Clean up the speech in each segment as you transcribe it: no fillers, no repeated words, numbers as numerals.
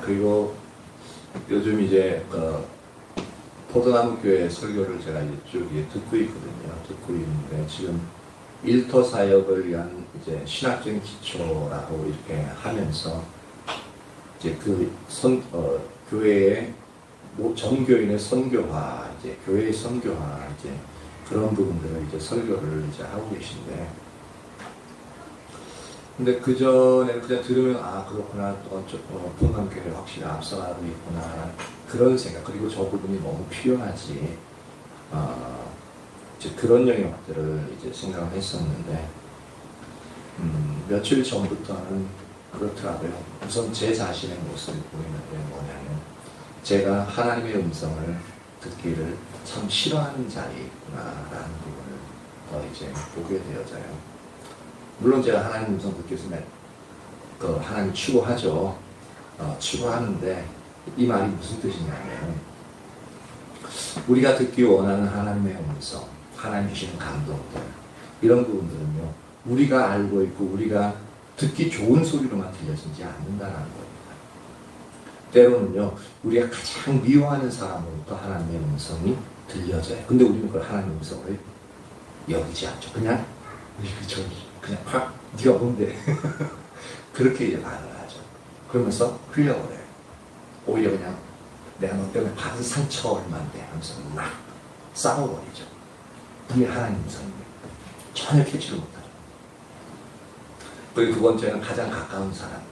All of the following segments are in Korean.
그리고 요즘 이제 포도나무 교회 설교를 제가 이제 쭉 듣고 있거든요. 듣고 있는데 지금 일터 사역을 위한 이제 신학적인 기초라고 이렇게 하면서 이제 교회의 전교인의 선교화, 이제 교회의 선교화, 이제 그런 부분들을 이제 설교를 이제 하고 계신데, 근데 그 전에는 그냥 들으면 아 그렇구나, 포도나무교회 확실히 앞서가고 있구나 그런 생각, 그리고 저 부분이 너무 필요하지, 이제 그런 영역들을 이제 생각을 했었는데, 며칠 전부터는 그렇더라고요. 우선 제 자신의 모습이 보이는데 뭐냐면, 제가 하나님의 음성을 듣기를 참 싫어하는 자리에 있구나라는 부분을 더 이제 보게 되어져요. 물론 제가 하나님 음성 듣기 위해서 하나님 추구하죠. 추구하는데 이 말이 무슨 뜻이냐면, 우리가 듣기 원하는 하나님의 음성, 하나님 주시는 감동들, 이런 부분들은요, 우리가 알고 있고 우리가 듣기 좋은 소리로만 들려지지 않는다는 겁니다. 때로는요, 우리가 가장 미워하는 사람으로부터 하나님의 음성이 들려져요. 근데 우리는 그걸 하나님의 음성을 여기지 않죠. 그냥 확 네가 뭔데 그렇게 이제 말을 하죠. 그러면서 흘려버려요. 오히려 그냥 내가 너 때문에 받은 상처 얼만데 하면서 막 싸워버리죠. 이게 하나님 음성입니다. 전혀 캐치를 못하죠. 그리고 두 번째는 가장 가까운 사람,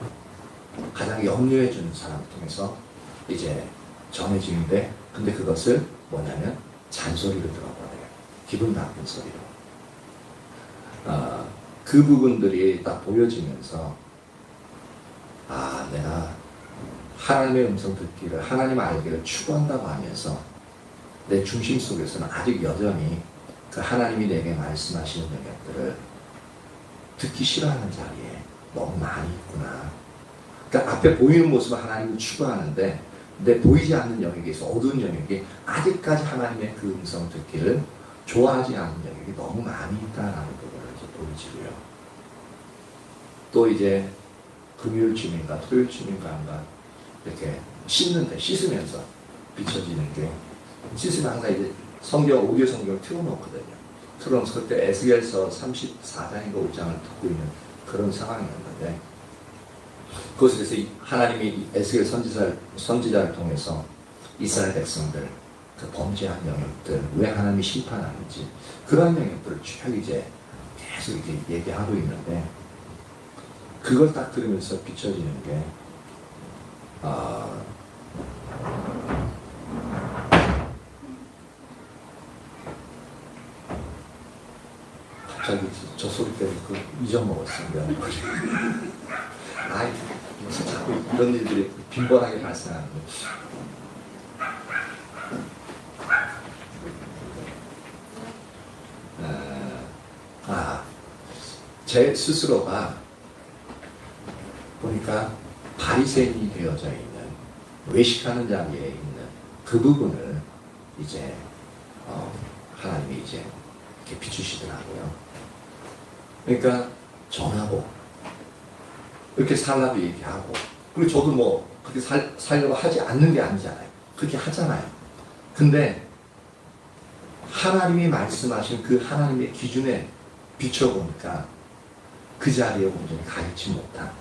가장 염려해주는 사람을 통해서 이제 전해지는데, 근데 그것을 뭐냐면 잔소리로 들어버려요. 기분 나쁜 소리로. 그 부분들이 딱 보여지면서, 아, 내가 하나님의 음성 듣기를, 하나님 알기를 추구한다고 하면서 내 중심 속에서는 아직 여전히 그 하나님이 내게 말씀하시는 영역들을 듣기 싫어하는 자리에 너무 많이 있구나. 그러니까 앞에 보이는 모습은 하나님을 추구하는데, 내 보이지 않는 영역에서, 어두운 영역에 아직까지 하나님의 그 음성 듣기를 좋아하지 않는 영역이 너무 많이 있다라는 부분을 이제 보여지고요. 또 이제 금요일 주민가 토요일 주민가인가 이렇게 씻으면서 비춰지는 게, 씻으면 항상 이제 오디오 성경을 틀어놓거든요. 틀어놓고 그때 에스겔서 34장인가 5장을 듣고 있는 그런 상황이었는데, 그것에서 하나님이 에스겔 선지자를 통해서 이스라엘 백성들 그 범죄한 영역들, 왜 하나님이 심판하는지, 그런 영역들을 쭉 이제 계속 이제 얘기하고 있는데, 그걸 딱 들으면서 비춰지는 게, 갑자기 저 소리 때문에 잊어먹었습니다. 아이, 요새 자꾸 이런 일들이 빈번하게 발생하는 거예요. 제 스스로가 보니까 바리새인이 되어져 있는, 외식하는 자리에 있는 그 부분을 이제 하나님이 이제 이렇게 비추시더라고요. 그러니까 전하고 이렇게 살라고 얘기하고, 그리고 저도 뭐 그렇게 살려고 하지 않는 게 아니잖아요. 그렇게 하잖아요. 근데 하나님이 말씀하신 그 하나님의 기준에 비춰보니까 그 자리에 온전히 가 있지 못한,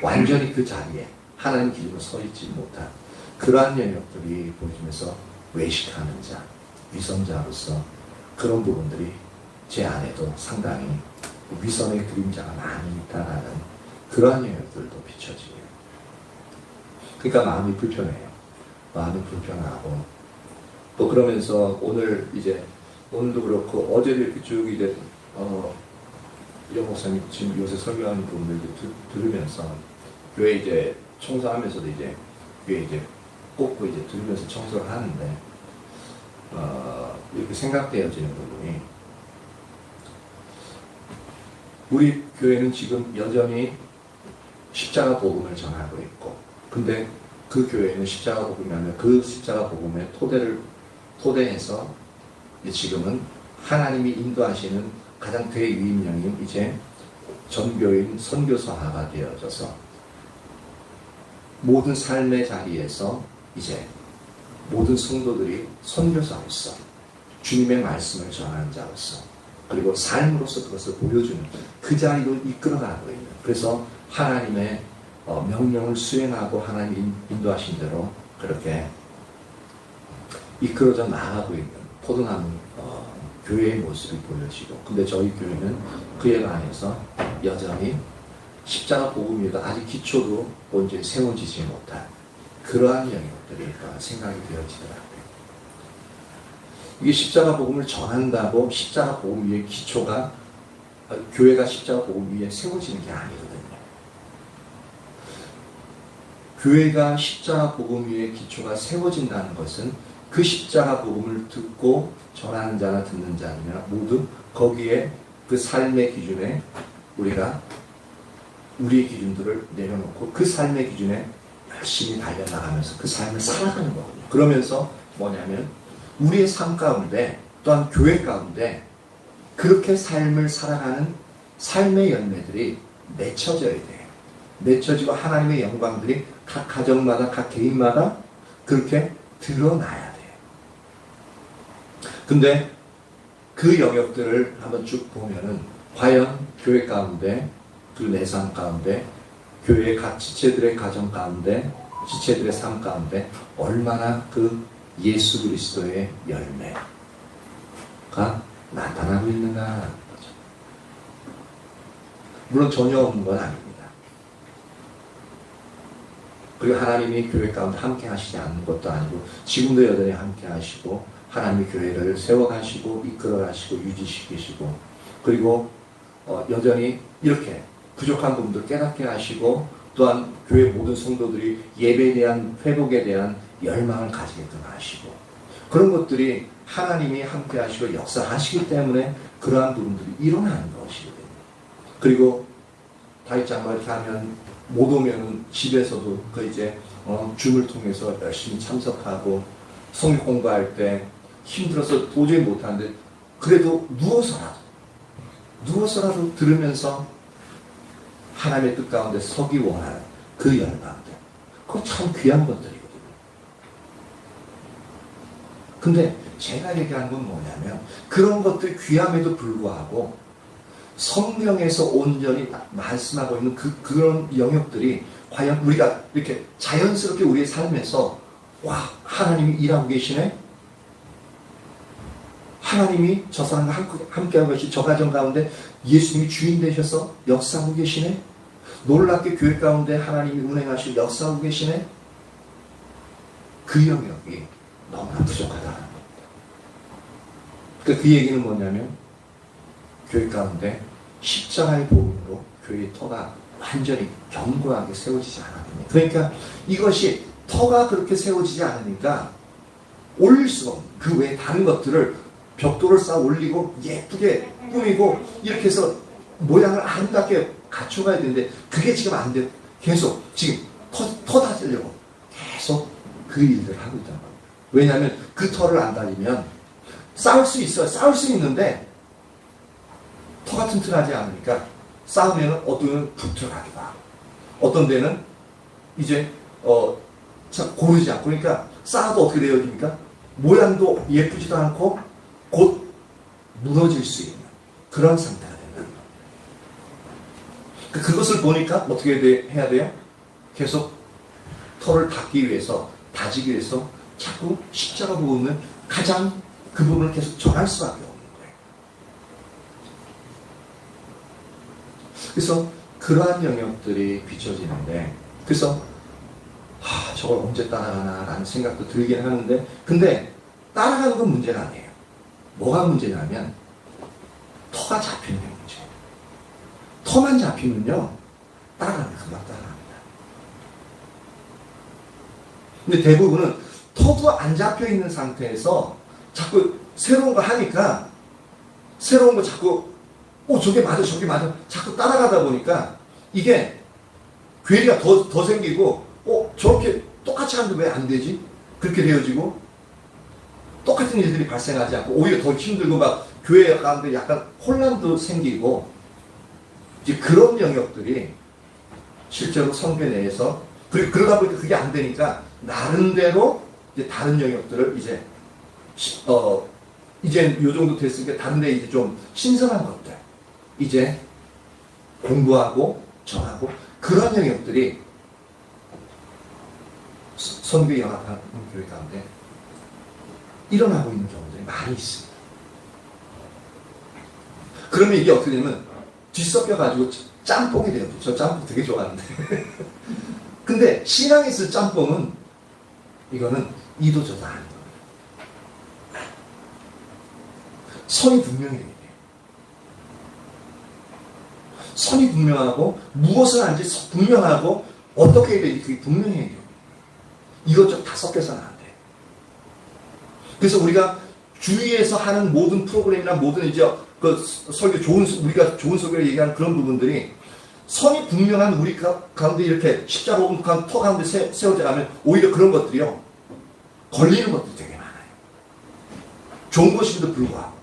완전히 그 자리에 하나님 기준으로 서 있지 못한 그러한 영역들이 보여지면서, 외식하는 자, 위선자로서 그런 부분들이 제 안에도 상당히 위선의 그림자가 많이 있다라는 그러한 영역들도 비춰지고요. 그러니까 마음이 불편해요. 마음이 불편하고, 또 그러면서 오늘도 그렇고 어제도 이렇게 쭉 이제 이영 목사님 지금 요새 설교하는 분들 들으면서, 교회 이제 청소하면서도 이제 교회 이제 꽂고 이제 들으면서 청소를 하는데, 이렇게 생각되어지는 부분이, 우리 교회는 지금 여전히 십자가 복음을 전하고 있고, 근데 그 교회는 십자가 복음이 아니라 그 십자가 복음의 토대에서 지금은 하나님이 인도하시는 가장 대유임령인 이제 전교인 선교사화가 되어져서 모든 삶의 자리에서 이제 모든 성도들이 선교사로서 주님의 말씀을 전하는 자로서 그리고 삶으로서 그것을 보여주는 그 자리로 이끌어가고 있는, 그래서 하나님의 명령을 수행하고 하나님 인도하신 대로 그렇게 이끌어져 나가고 있는 포도나무 교회의 모습이 보여지고, 근데 저희 교회는 그에 반해서 여전히 십자가 복음 위에도 아직 기초도 온전히 세워지지 못한 그러한 영역들이 생각이 되어지더라고요. 이게 십자가 복음을 전한다고 십자가 복음 위에 기초가, 교회가 십자가 복음 위에 세워지는 게 아니거든요. 교회가 십자가 복음 위에 기초가 세워진다는 것은 그 십자가 복음을 듣고 전하는 자나 듣는 자나 모두 거기에 그 삶의 기준에 우리가 우리의 기준들을 내려놓고 그 삶의 기준에 열심히 달려나가면서 그 삶을 살아가는 거거든요. 그러면서 뭐냐면 우리의 삶 가운데 또한 교회 가운데 그렇게 삶을 살아가는 삶의 열매들이 맺혀져야 돼요. 맺혀지고 하나님의 영광들이 각 가정마다 각 개인마다 그렇게 드러나야 돼요. 근데 그 영역들을 한번 쭉 보면은 과연 교회 가운데 그 내 삶 가운데 교회의 각 지체들의 가정 가운데 지체들의 삶 가운데 얼마나 그 예수 그리스도의 열매가 나타나고 있는가라는 거죠. 물론 전혀 없는 건 아닙니다. 그리고 하나님이 교회 가운데 함께 하시지 않는 것도 아니고 지금도 여전히 함께 하시고 하나님이 교회를 세워가시고 이끌어가시고 유지시키시고 그리고 여전히 이렇게 부족한 부분들 깨닫게 하시고 또한 교회 모든 성도들이 예배에 대한 회복에 대한 열망을 가지게끔 하시고 그런 것들이 하나님이 함께 하시고 역사하시기 때문에 그러한 부분들이 일어나는 것이거든요. 그리고 다윗장과 이렇게 하면 못 오면은 집에서도 그 이제 줌을 통해서 열심히 참석하고 성경 공부할 때 힘들어서 도저히 못하는데 그래도 누워서라도 들으면서 하나님의 뜻 가운데 서기 원하는 그 열망들, 그거 참 귀한 것들이거든요. 근데 제가 얘기하는 건 뭐냐면 그런 것들 귀함에도 불구하고 성경에서 온전히 말씀하고 있는 그런 영역들이 과연 우리가 이렇게 자연스럽게 우리의 삶에서 와, 하나님이 일하고 계시네? 하나님이 저 사람과 함께하고 계시 저 가정 가운데 예수님이 주인 되셔서 역사하고 계시네? 놀랍게 교회 가운데 하나님이 운행하시고 역사하고 계시네? 그 영역이 너무나 부족하다는 겁니다. 그 얘기는 뭐냐면 교회 가운데 십자가의 복음으로 교회의 터가 완전히 견고하게 세워지지 않았거든요. 그러니까 이것이 터가 그렇게 세워지지 않으니까 올릴 수가 없는 그 외에 다른 것들을 벽돌을 쌓아 올리고 예쁘게 꾸미고 이렇게 해서 모양을 아름답게 갖춰가야 되는데 그게 지금 안 돼요. 계속 지금 터 다지려고 계속 그 일들을 하고 있단 말이에요. 왜냐하면 그 터를 안 달리면 싸울 수 있어요. 싸울 수 있는데 터가 튼튼하지 않으니까 싸우면 어떤 데는 푹 들어가기도 하고 어떤 데는 이제 고르지 않고 그러니까 싸워도 어떻게 되어집니까? 모양도 예쁘지도 않고 곧 무너질 수 있는 그런 상태가 된다는 거예요. 그것을 보니까 어떻게 해야 돼요? 계속 터를 닦기 위해서 다지기 위해서 자꾸 십자가 부분을 가장 그 부분을 계속 전할 수밖에 없는 거예요. 그래서 그러한 영역들이 비춰지는데 그래서 저걸 언제 따라가나 라는 생각도 들긴 하는데 근데 따라가는 건 문제가 아니에요. 뭐가 문제냐면 터가 잡히는 게 문제예요. 터만 잡히면요 따라가면 금방 따라갑니다. 근데 대부분은 터도 안 잡혀있는 상태에서 자꾸 새로운 거 하니까 새로운 거 자꾸 저게 맞아 저게 맞아 자꾸 따라가다 보니까 이게 괴리가 더 생기고 저렇게 똑같이 하는데 왜 안 되지? 그렇게 되어지고 똑같은 일들이 발생하지 않고 오히려 더 힘들고 막 교회 가운데 약간 혼란도 생기고 이제 그런 영역들이 실제로 성교 내에서 그러다 보니까 그게 안 되니까 나름대로 이제 다른 영역들을 이제 요 정도 됐으니까 다른데 이제 좀 신선한 것들 이제 공부하고 전하고 그런 영역들이 선교에 연합하는 교회 가운데 일어나고 있는 경우들이 많이 있습니다. 그러면 이게 어떻게 되면 뒤섞여가지고 짬뽕이 돼요. 저 짬뽕 되게 좋아하는데. 근데 신앙에 있을 짬뽕은 이거는 이도저도 아닌 겁니다. 선이 분명해야 돼요. 선이 분명하고 무엇을 하는지 분명하고 어떻게 해야 되는지 그게 분명해야 돼요. 이것저것 다 섞여서는 안 돼요. 그래서 우리가 주위에서 하는 모든 프로그램이나 모든 이제 그 설교 우리가 좋은 설교를 얘기하는 그런 부분들이 선이 분명한 우리 가운데 이렇게 십자가 혹은 터 가운데 세워져 가면 오히려 그런 것들이요 걸리는 것들이 되게 많아요. 좋은 것임에도 불구하고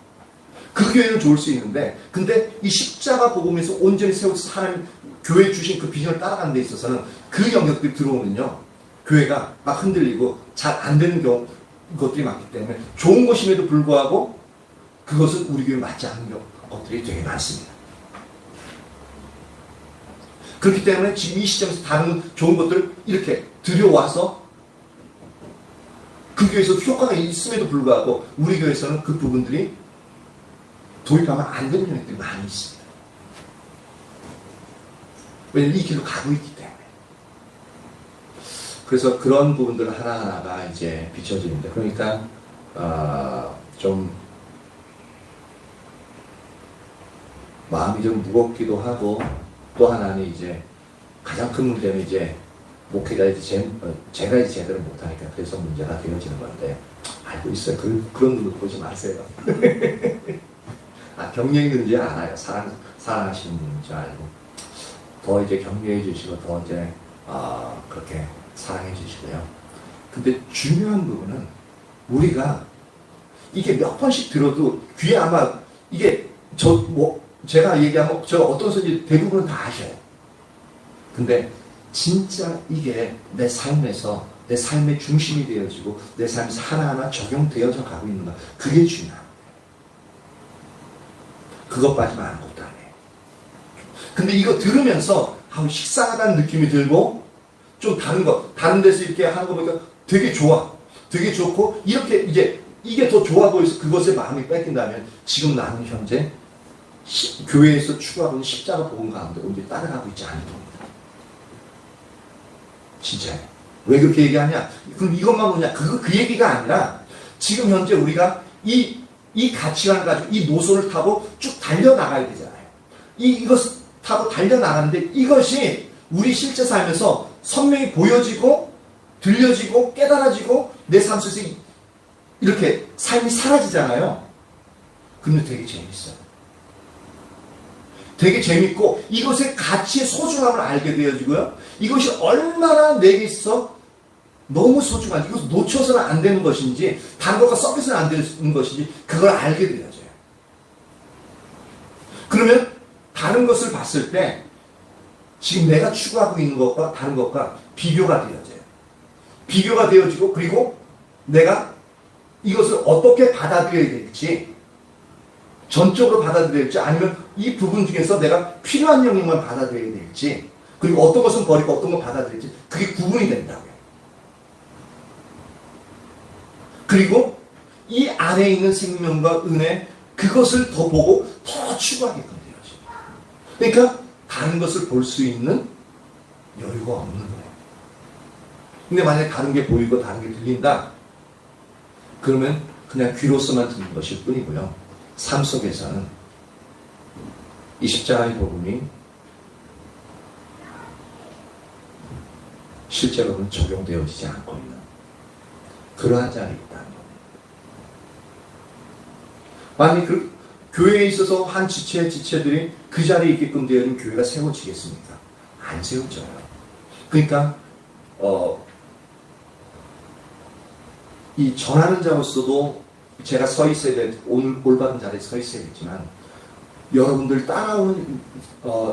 그 교회는 좋을 수 있는데 근데 이 십자가 복음에서 온전히 세워서 하나님 교회 주신 그 비전을 따라가는 데 있어서는 그 영역들이 들어오면요 교회가 막 흔들리고 잘 안 되는 것들이 많기 때문에 좋은 것임에도 불구하고 그것은 우리 교회에 맞지 않는 것들이 되게 많습니다. 그렇기 때문에 지금 이 시점에서 다른 좋은 것들을 이렇게 들여와서 그 교회에서 효과가 있음에도 불구하고 우리 교회에서는 그 부분들이 도입하면 안 되는 영역들이 많이 있습니다. 왜냐하면 이 길로 가고 있기 때문에. 그래서 그런 부분들 하나하나가 이제 비춰집니다. 그러니까 좀 마음이 좀 무겁기도 하고 또 하나는 이제 가장 큰 문제는 이제 목회자 제가 이제 제대로 못하니까 그래서 문제가 되어지는 건데 알고 있어요. 그런 눈으로 보지 마세요. 경력이 있는지 알아요. 사랑하시는 분인 줄 알고 더 이제 격려해 주시고 더 이제 그렇게 사랑해 주시고요. 근데 중요한 부분은 우리가 이게 몇 번씩 들어도 귀에 아마 이게 제가 얘기하면 제가 어떤 소리 대부분은 다 아셔요. 근데 진짜 이게 내 삶에서 내 삶의 중심이 되어지고 내 삶에서 하나하나 적용되어져 가고 있는가 그게 중요합니다. 그것 빠지면 아무것도 안 해요. 근데 이거 들으면서 식상하다는 느낌이 들고 좀 다른 데서 이렇게 하는 거 보니까 되게 좋아. 되게 좋고 이렇게 이제 이게 더 좋아 보여서 그것에 마음이 뺏긴다면 지금 나는 현재 교회에서 추구하고 있는 십자가 복음 가운데 온전히 따라가고 있지 않을 겁니다. 진짜요. 왜 그렇게 얘기하냐? 그럼 이것만 보냐? 그 얘기가 아니라 지금 현재 우리가 이 가치관을 가지고 이 노선을 타고 쭉 달려나가야 되잖아요. 이것을 타고 달려나가는데 이것이 우리 실제 삶에서 선명히 보여지고 들려지고 깨달아지고 내 삶 속에서 이렇게 삶이 사라지잖아요. 그런데 되게 재밌어요. 되게 재밌고 이것의 가치의 소중함을 알게 되어지고요. 이것이 얼마나 내게 있어 너무 소중한지 이것을 놓쳐서는 안 되는 것인지 다른 것과 섞여서는 안 되는 것인지 그걸 알게 되어져요. 그러면 다른 것을 봤을 때 지금 내가 추구하고 있는 것과 다른 것과 비교가 되어져요. 비교가 되어지고 그리고 내가 이것을 어떻게 받아들여야 될지 전적으로 받아들여야 될지 아니면 이 부분 중에서 내가 필요한 영역만 받아들여야 될지 그리고 어떤 것은 버리고 어떤 것 받아들일지 그게 구분이 된다고요. 그리고 이 안에 있는 생명과 은혜 그것을 더 보고 더 추구하게끔 되어집니다. 그러니까 다른 것을 볼 수 있는 여유가 없는 거예요. 근데 만약에 다른 게 보이고 다른 게 들린다 그러면 그냥 귀로서만 듣는 것일 뿐이고요. 삶 속에서는 이 십자가의 복음이 실제로는 적용되어지지 않고 있는 그러한 자리에 있다는 겁니다. 만약 그 교회에 있어서 한 지체들이 그 자리에 있게끔 되어 있는 교회가 세워지겠습니까? 안 세워져요. 그러니까 이 전하는 자로서도 제가 서 있어야 될 올바른 자리에 서 있어야겠지만 여러분들 따라오는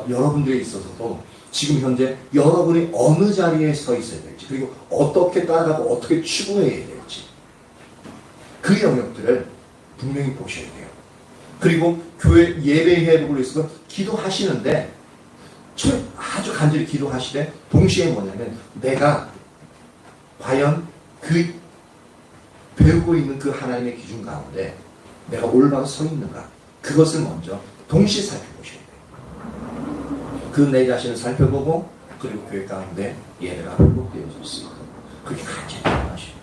여러분들에 있어서도 지금 현재 여러분이 어느 자리에 서 있어야 될지, 그리고 어떻게 따라가고 어떻게 추구해야 될지, 그 영역들을 분명히 보셔야 돼요. 그리고 교회 예배 회복을 위해서 기도하시는데 아주 간절히 기도하시되 동시에 뭐냐면 내가 과연 그 배우고 있는 그 하나님의 기준 가운데 내가 올바로 서 있는가, 그것을 먼저 동시에 살펴보셔야 돼요. 그 내 자신을 살펴보고, 그리고 교회 가운데 예배가 회복되어질 수 있도록 그렇게 간절히 기도하셔야 돼요.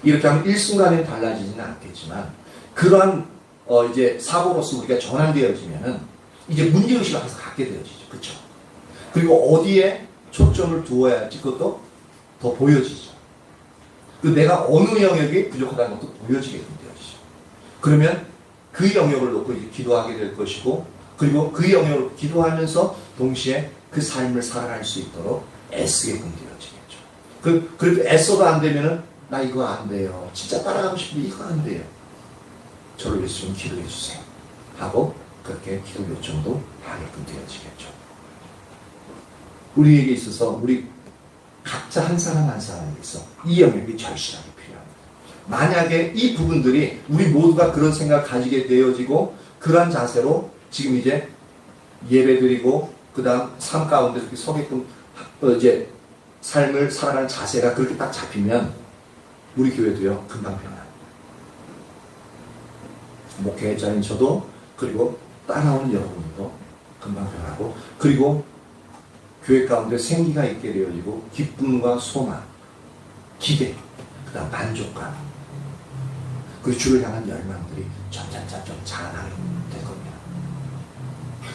이렇게 하면 일순간에 달라지지는 않겠지만, 그러한 이제 사고로서 우리가 전환되어지면은 이제 문제의식을 항상 갖게 되어지죠. 그렇죠? 그리고 어디에 초점을 두어야 할지 그것도 더 보여지죠. 그 내가 어느 영역이 부족하다는 것도 보여지게 되어지죠. 그러면 그 영역을 놓고 이제 기도하게 될 것이고, 그리고 그 영역을 기도하면서 동시에 그 삶을 살아갈 수 있도록 애쓰게 되어지겠죠. 그래도 애써도 안 되면은 나 이거 안 돼요. 진짜 따라가고 싶은데 이거 안 돼요. 저를 위해서 좀 기도해 주세요. 하고 그렇게 기도 요청도 하게끔 되어지겠죠. 우리에게 있어서 우리 각자 한 사람 한 사람에서 이 영역이 절실하게 필요합니다. 만약에 이 부분들이 우리 모두가 그런 생각을 가지게 되어지고 그러한 자세로 지금 이제 예배드리고 그 다음 삶 가운데 이렇게 서게끔 이제 삶을 살아가는 자세가 그렇게 딱 잡히면 우리 교회도요 금방 변합니다. 목회자인 저도, 그리고 따라오는 여러분도 금방 변하고, 그리고 교회 가운데 생기가 있게 되어지고 기쁨과 소망, 기대, 그 다음 만족감, 그리고 주를 향한 열망들이 점점 자라나게 될 겁니다.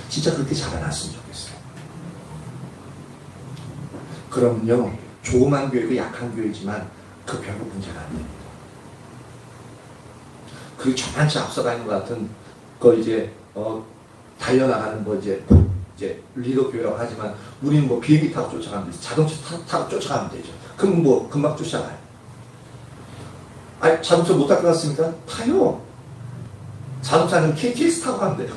진짜 그렇게 자라났으면 좋겠어요. 그럼요, 조그만 교회고 약한 교회지만 그 별로 문제가 안 됩니다. 그리고 저만치 앞서가 있는 것 같은 이제 달려나가는 이제 리더 교회라고 하지만 우리는 비행기 타고 쫓아가면 되죠. 자동차 타고 쫓아가면 되죠. 그럼 금방 쫓아가요. 아니, 자동차 못 타고 갔습니까? 타요. 자동차는 KTX 타고 가면 돼요.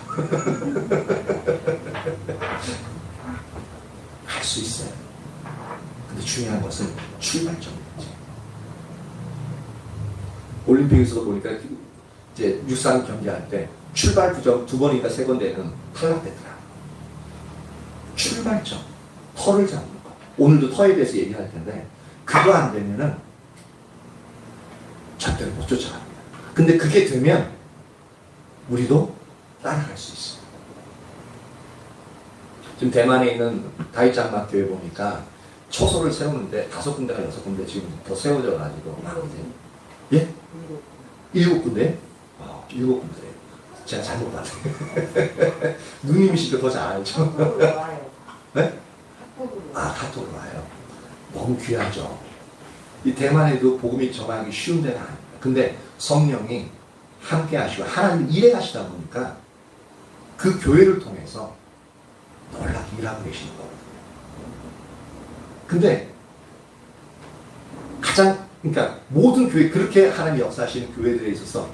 갈 수 있어요. 근데 중요한 것은 출발점이죠. 올림픽에서도 보니까 이제 육상 경기할 때 출발 부정 2번인가 3번대는 탈락됐더라. 출발점, 터를 잡는 거. 오늘도 터에 대해서 얘기할 텐데 그거 안 되면은 절대로 못 쫓아갑니다. 근데 그게 되면 우리도 따라갈 수 있어요. 지금 대만에 있는 다이짱마 교회 보니까 초소를 세우는데 5군데가 6군데 지금 더 세워져 가지고 하거든요. 예? 7군데? 7군데. 제가 잘못 봤어요. 누님이시니까 더 잘 알죠? 네? 카톡으로 와요. 너무 귀하죠. 이 대만에도 복음이 전하기 쉬운 데는 아닙니다. 근데 성령이 함께 하시고 하나님 일해 가시다 보니까 그 교회를 통해서 놀랍게 일하고 계시는 거거든요. 근데 그러니까 모든 교회, 그렇게 하나님 역사하시는 교회들에 있어서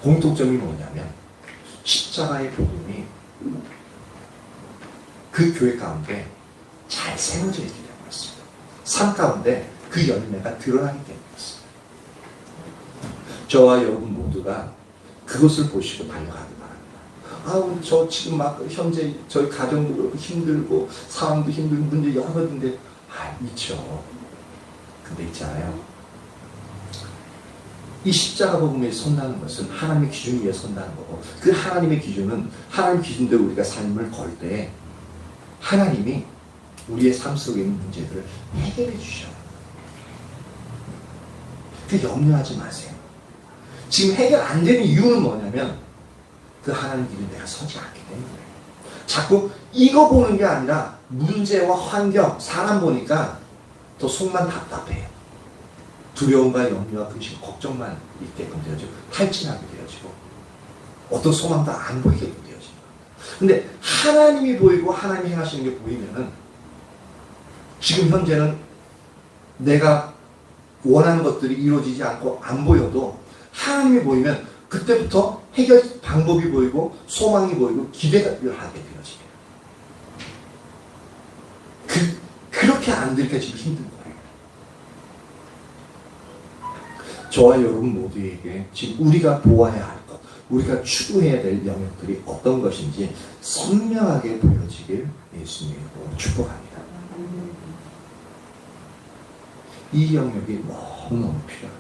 공통점이 뭐냐면 십자가의 복음이 그 교회 가운데 잘 세워져 있기 때문이었습니다. 삶 가운데 그 열매가 드러나기 때문이었습니다. 저와 여러분 모두가 그것을 보시고 달려가기 바랍니다. 저 지금 현재 저희 가정도 힘들고 상황도 힘들고 문제 여러 가지인데 있죠. 근데 있잖아요. 이 십자가 복음에 선다는 것은 하나님의 기준 위에 선다는 거고, 그 하나님의 기준은 하나님 기준대로 우리가 삶을 걸 때 하나님이 우리의 삶 속에 있는 문제들을 해결해 주셔요. 그 염려하지 마세요. 지금 해결 안 되는 이유는 뭐냐면 그 하나님 기준에 내가 서지 않기 때문에. 자꾸 이거 보는 게 아니라 문제와 환경, 사람 보니까 더 속만 답답해요. 두려움과 염려와 근심, 걱정만 있게끔 되어지고 탈진하게 되어지고 어떤 소망도 안 보이게끔 되어지고. 근데 하나님이 보이고 하나님이 행하시는 게 보이면은 지금 현재는 내가 원하는 것들이 이루어지지 않고 안 보여도 하나님이 보이면 그때부터 해결 방법이 보이고 소망이 보이고 기대가 하게 되어지게. 그렇게 안 되니까 지금 힘든 거예요. 저와 여러분 모두에게 지금 우리가 보아야 할 것, 우리가 추구해야 될 영역들이 어떤 것인지 선명하게 보여지길 예수님으로 축복합니다. 이 영역이 너무너무 필요합니다.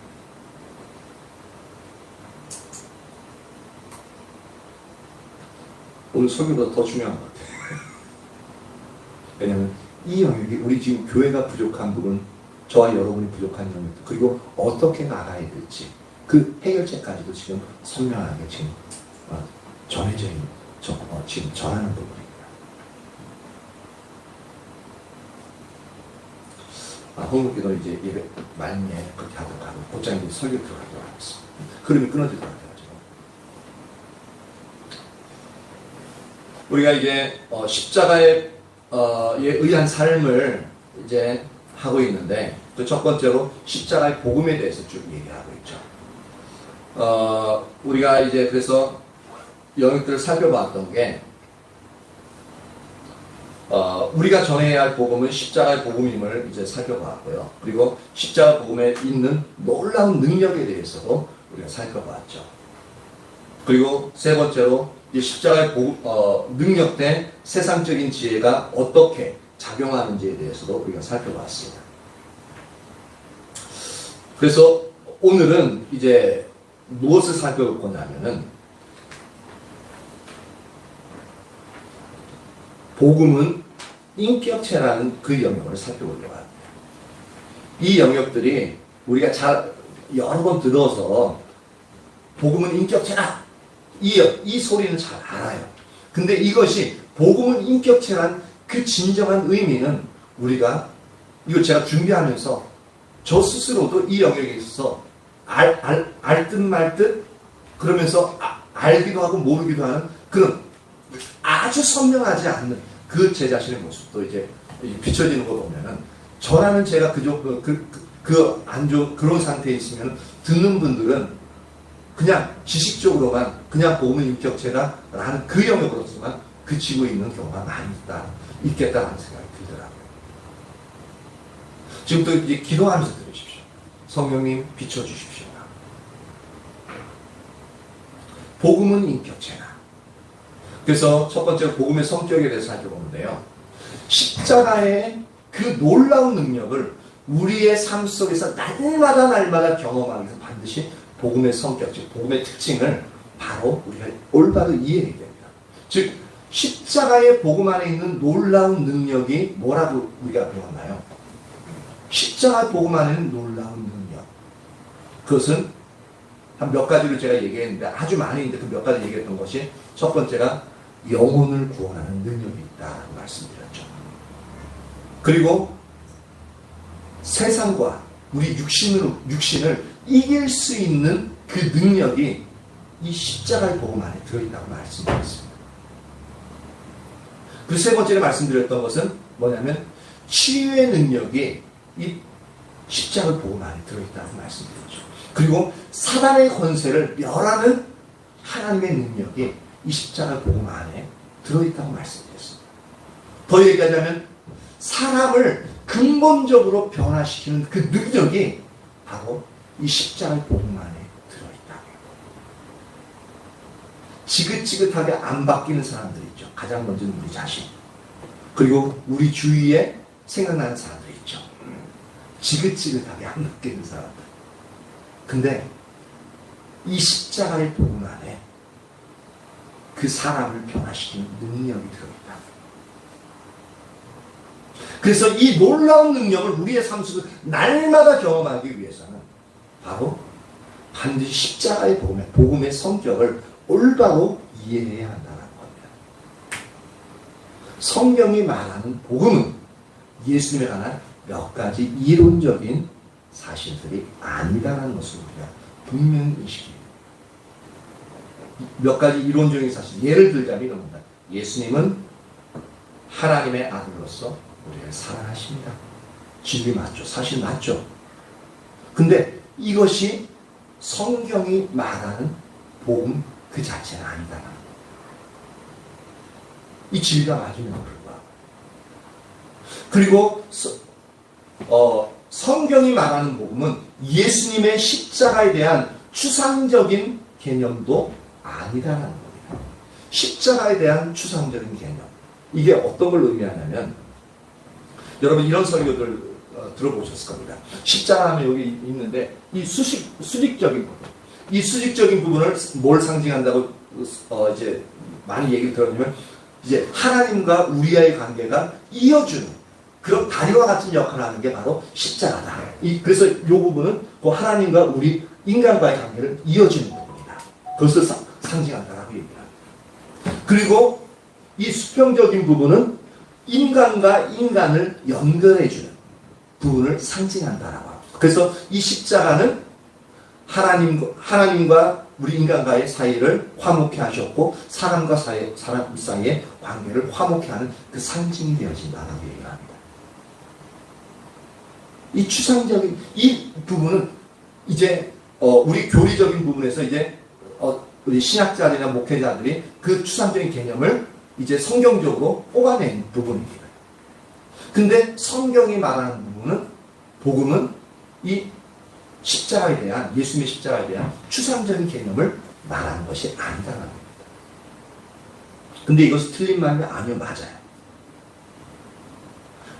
오늘 설교보다 더 중요한 것 같아요. 왜냐하면 이 영역이 우리 지금 교회가 부족한 부분, 저와 여러분이 부족한 영역들, 그리고 어떻게 나가야 될지 그 해결책까지도 지금 선명하게 지금 전해져 있는, 지금 전하는 부분입니다. 홍목기도 이제 예배 말미에 그렇게 하도록 하고 곧장 이제 설교 들어가도록 하겠습니다. 흐름이 끊어지도록 해가지고 우리가 이제 십자가에 의한 삶을 이제 하고 있는데 그 첫 번째로 십자가의 복음에 대해서 쭉 얘기하고 있죠. 우리가 이제 그래서 영역들을 살펴봤던 게 우리가 전해야 할 복음은 십자가의 복음임을 이제 살펴봤고요. 그리고 십자가 복음에 있는 놀라운 능력에 대해서도 우리가 살펴봤죠. 그리고 세 번째로 이 십자가의 능력된 세상적인 지혜가 어떻게 작용하는지에 대해서도 우리가 살펴봤습니다. 그래서 오늘은 이제 무엇을 살펴볼 거냐면은 복음은 인격체라는 그 영역을 살펴보려고 합니다. 이 영역들이 우리가 여러 번 들어서 복음은 인격체다. 이 소리는 잘 알아요. 근데 이것이 복음은 인격체란 그 진정한 의미는 우리가 이거 제가 준비하면서 저 스스로도 이 영역에 있어서 알 듯 말 듯 그러면서 알기도 하고 모르기도 하는 그런 아주 선명하지 않는 그 제 자신의 모습도 이제 비춰지는 거 보면은 저라는 제가 그런 상태에 있으면 듣는 분들은 그냥 지식적으로만 그냥 복음은 인격체다라는 그 영역으로서만 그치고 있는 경우가 많이 있겠다라는 생각이 들더라고요. 지금도 이제 기도하면서 들으십시오. 성령님 비춰주십시오. 복음은 인격체다. 그래서 첫 번째로 복음의 성격에 대해서 살펴보는데요. 십자가의 그 놀라운 능력을 우리의 삶 속에서 날마다 경험하기 위해서 반드시 복음의 성격, 즉 복음의 특징을 바로 우리가 올바로 이해해야 됩니다. 즉 십자가의 복음 안에 있는 놀라운 능력이 뭐라고 우리가 배웠나요? 십자가 복음 안에는 놀라운 능력. 그것은 한 몇 가지를 제가 얘기했는데 아주 많이 있는데 그 몇 가지 얘기했던 것이 첫 번째가 영혼을 구원하는 능력이 있다라고 말씀드렸죠. 그리고 세상과 우리 육신을 이길 수 있는 그 능력이 이 십자가의 복음 안에 들어있다고 말씀드렸습니다. 그리고 세 번째로 말씀드렸던 것은 뭐냐면 치유의 능력이 이 십자가의 복음 안에 들어있다고 말씀드렸죠. 그리고 사단의 권세를 멸하는 하나님의 능력이 이 십자가의 복음 안에 들어있다고 말씀드렸습니다. 더 얘기하자면 사람을 근본적으로 변화시키는 그 능력이 바로 이 십자가의 복음 안에 들어있다고요. 지긋지긋하게 안 바뀌는 사람들이 있죠. 가장 먼저는 우리 자신. 그리고 우리 주위에 생각나는 사람들이 있죠. 지긋지긋하게 안 바뀌는 사람들. 근데 이 십자가의 복음 안에 그 사람을 변화시키는 능력이 들어있다. 그래서 이 놀라운 능력을 우리의 삶 속에서 날마다 경험하기 위해서는 바로 반드시 십자가의 복음의 성격을 올바로 이해해야 한다는 겁니다. 성경이 말하는 복음은 예수님에 관한 몇 가지 이론적인 사실들이 아니다라는 것을 우리가 분명히 인식해야 됩니다. 몇 가지 이론적인 사실, 예를 들자면 이겁니다. 예수님은 하나님의 아들로서 우리를 사랑하십니다. 진리 맞죠? 사실 맞죠? 근데 이것이 성경이 말하는 복음 그 자체는 아니다라는 거예요. 이 진리가 맞으면 불구하고. 그리고 성경이 말하는 복음은 예수님의 십자가에 대한 추상적인 개념도 아니다라는 겁니다. 십자가에 대한 추상적인 개념. 이게 어떤 걸 의미하냐면, 여러분 이런 설교들 들어보셨을 겁니다. 십자가 하면 여기 있는데, 이 수직적인 부분. 이 수직적인 부분을 뭘 상징한다고 이제 많이 얘기를 들었냐면, 이제 하나님과 우리와의 관계가 이어주는 그런 다리와 같은 역할을 하는 게 바로 십자가다. 그래서 이 부분은 그 하나님과 우리 인간과의 관계를 이어주는 부분이다. 그것을 상징한다라고 얘기합니다. 그리고 이 수평적인 부분은 인간과 인간을 연결해주는 부분을 상징한다라고 합니다. 그래서 이 십자가는 하나님과 우리 인간과의 사이를 화목케 하셨고, 사람 사이의 관계를 화목케 하는 그 상징이 되어진다라고 얘기를 합니다. 이 추상적인 이 부분은 이제 우리 교리적인 부분에서 이제 우리 신학자들이나 목회자들이 그 추상적인 개념을 이제 성경적으로 뽑아낸 부분입니다. 근데 성경이 말하는 부분은, 복음은 이 십자가에 대한, 예수님의 십자가에 대한 추상적인 개념을 말하는 것이 아니다라는 겁니다. 근데 이것이 틀린 말이 아니요, 맞아요.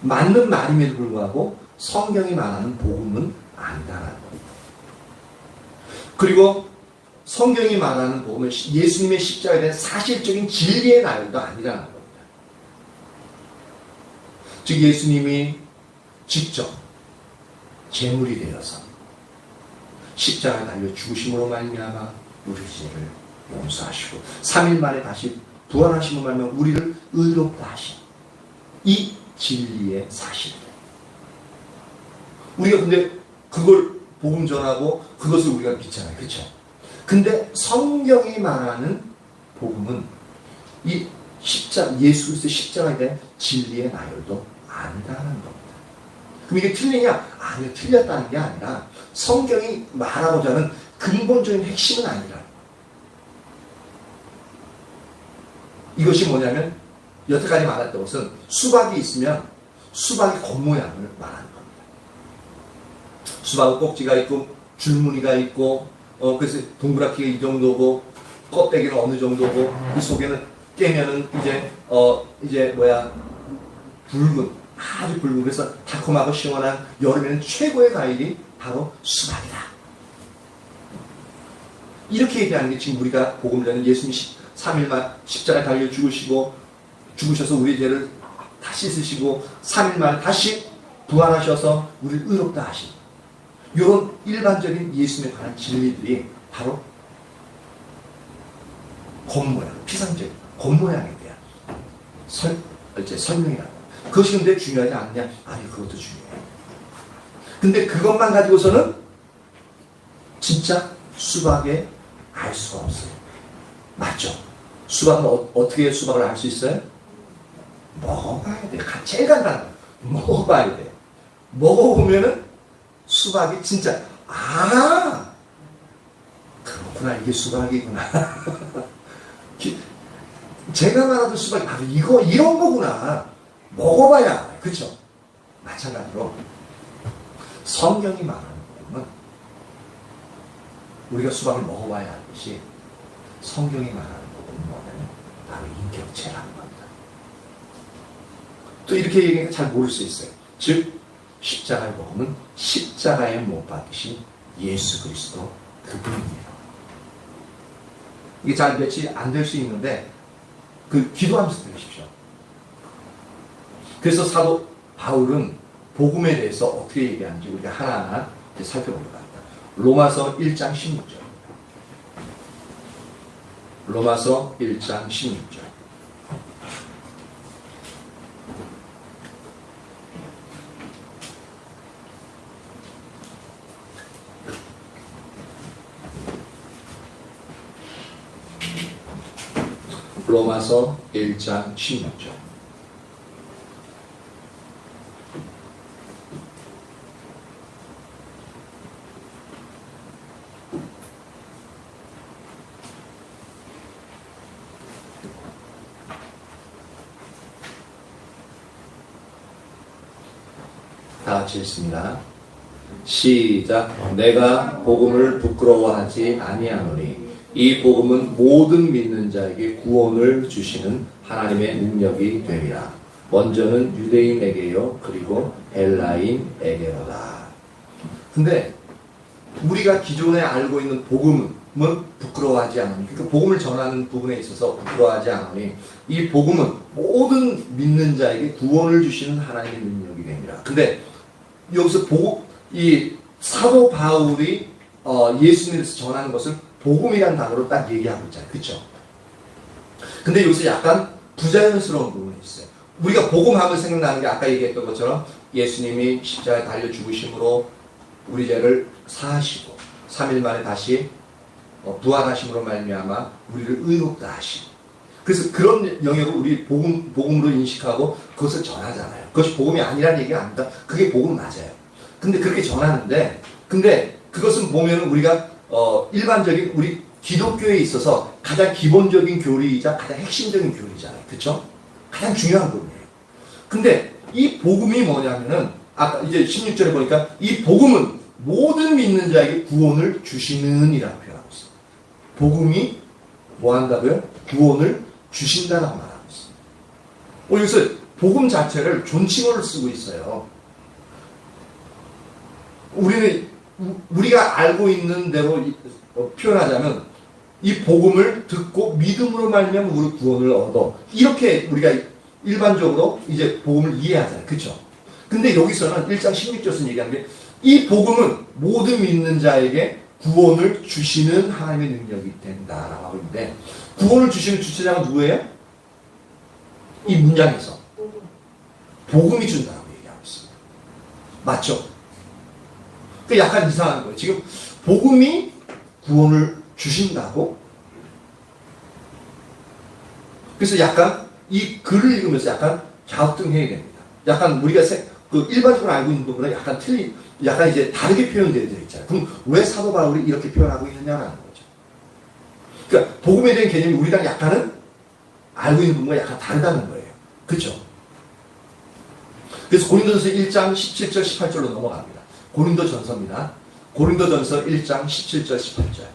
맞는 말임에도 불구하고 성경이 말하는 복음은 아니다라는 겁니다. 그리고 성경이 말하는 복음은 예수님의 십자가에 대한 사실적인 진리의 나열도 아니라는 겁니다. 즉 예수님이 직접 제물이 되어서 십자가에 달려 죽으심으로 말미암아 우리 죄를 용서하시고 3일 만에 다시 부활하심으로 말미암아 우리를 의롭다 하신 이 진리의 사실입니다. 우리가 근데 그걸 복음 전하고 그것을 우리가 믿잖아요. 그렇죠? 근데 성경이 말하는 복음은 이 예수 그리스도의 십자가에 대한 진리의 나열도 아니다라는 겁니다. 그럼 이게 틀리냐? 아니요, 틀렸다는 게 아니라 성경이 말하고자 하는 근본적인 핵심은 아니라, 이것이 뭐냐면 여태까지 말했던 것은 수박이 있으면 수박의 겉모양을 말하는 겁니다. 수박은 꼭지가 있고 줄무늬가 있고 그래서 동그랗게 이 정도고 껍데기는 어느 정도고 그 속에는 깨면은 이제 붉은, 아주 붉은, 그래서 달콤하고 시원한 여름에는 최고의 과일이 바로 수박이다. 이렇게 얘기하는 게 지금 우리가 복음 전에 예수님이 3일만 십자가에 달려 죽으셔서 우리 죄를 다 씻으시고 3일 만에 다시 부활하셔서 우리를 의롭다 하신 이런 일반적인 예수님에 관한 진리들이 바로 겉모양, 피상적 겉모양에 대한 설명이라고. 그것이 근데 중요하지 않느냐? 아니, 그것도 중요해요. 근데 그것만 가지고서는 진짜 수박에 알 수가 없어요. 맞죠? 수박은 어떻게 수박을 알 수 있어요? 먹어봐야 돼. 제일 간단한 거. 먹어봐야 돼. 먹어보면은 수박이 진짜, 그렇구나. 이게 수박이구나. 제가 말하던 수박이 바로 이런 거구나. 먹어봐야. 그쵸? 마찬가지로 성경이 말하는 것은 우리가 수박을 먹어봐야 하는 것이, 성경이 말하는 것은 뭐냐면 바로 인격체라는 겁니다. 또 이렇게 얘기하니까 잘 모를 수 있어요. 즉 십자가의 복음은 십자가에 못 박히신 예수 그리스도 그분이에요. 이게 잘 며칠 안 될 수 있는데 기도하면서 들으십시오. 그래서 사도 바울은 복음에 대해서 어떻게 얘기하는지 우리가 하나하나 살펴보려고 합니다. 로마서 1장 16절. 로마서 1장 16절. 로마서 1장 16절. 다 같이 읽습니다. 시작. 내가 복음을 부끄러워하지 아니하노니 이 복음은 모든 믿는 자에게 구원을 주시는 하나님의 능력이 됨이라. 먼저는 유대인에게요 그리고 헬라인에게로다. 근데 우리가 기존에 알고 있는 복음은 부끄러워하지 않으니, 그러니까 복음을 전하는 부분에 있어서 부끄러워하지 않으니 이 복음은 모든 믿는 자에게 구원을 주시는 하나님의 능력이 됩니다. 근데 여기서 이 사도 바울이 예수님을 전하는 것을 복음이라는 단어로 딱 얘기하고 있잖아요. 그렇죠? 근데 여기서 약간 부자연스러운 부분이 있어요. 우리가 복음하면 생각나는 게 아까 얘기했던 것처럼 예수님이 십자가에 달려 죽으심으로 우리 죄를 사하시고 3일 만에 다시 부활하심으로 말미암아 우리를 의롭다 하심. 그래서 그런 영역을 우리 복음으로 인식하고 그것을 전하잖아요. 그것이 복음이 아니라는 얘기가 아닙니다. 그게 복음 맞아요. 근데 그렇게 전하는데, 근데 그것은 보면 우리가 일반적인 우리 기독교에 있어서 가장 기본적인 교리이자 가장 핵심적인 교리잖아요. 그렇죠? 가장 중요한 부분이에요. 근데 이 복음이 뭐냐면은 아까 이제 16절에 보니까 이 복음은 모든 믿는 자에게 구원을 주시는 이라고 표현하고 있어요. 복음이 뭐 한다고요? 구원을 주신다라고 말하고 있어요. 여기서 복음 자체를 존칭어를 쓰고 있어요. 우리가 알고 있는 대로 표현하자면 이 복음을 듣고 믿음으로 말미암아 우리 구원을 얻어. 이렇게 우리가 일반적으로 이제 복음을 이해하잖아요. 그렇죠? 근데 여기서는 1장 16절에서 얘기하는 게 이 복음은 모든 믿는 자에게 구원을 주시는 하나님의 능력이 된다라고 하고 있는데, 구원을 주시는 주체자가 누구예요? 이 문장에서 복음이 준다라고 얘기하고 있습니다. 맞죠? 그 약간 이상한 거예요. 지금 복음이 구원을 주신다고? 그래서 약간 이 글을 읽으면서 약간 갸우뚱해야 됩니다. 약간 우리가 일반적으로 알고 있는 부분은 약간 약간 이제 다르게 표현되어 있잖아요. 그럼 왜 사도 바울이 이렇게 표현하고 있느냐라는 거죠. 그러니까 복음에 대한 개념이 우리랑 약간은 알고 있는 부분과 약간 다르다는 거예요. 그렇죠? 그래서 고린도전서 1장 17절 18절로 넘어갑니다. 고린도전서입니다. 고린도전서 1장 17절 18절.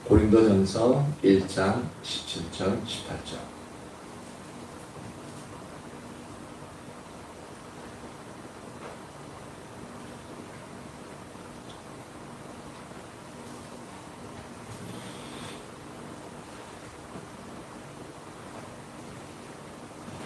고린도전서 1장 17절 18절.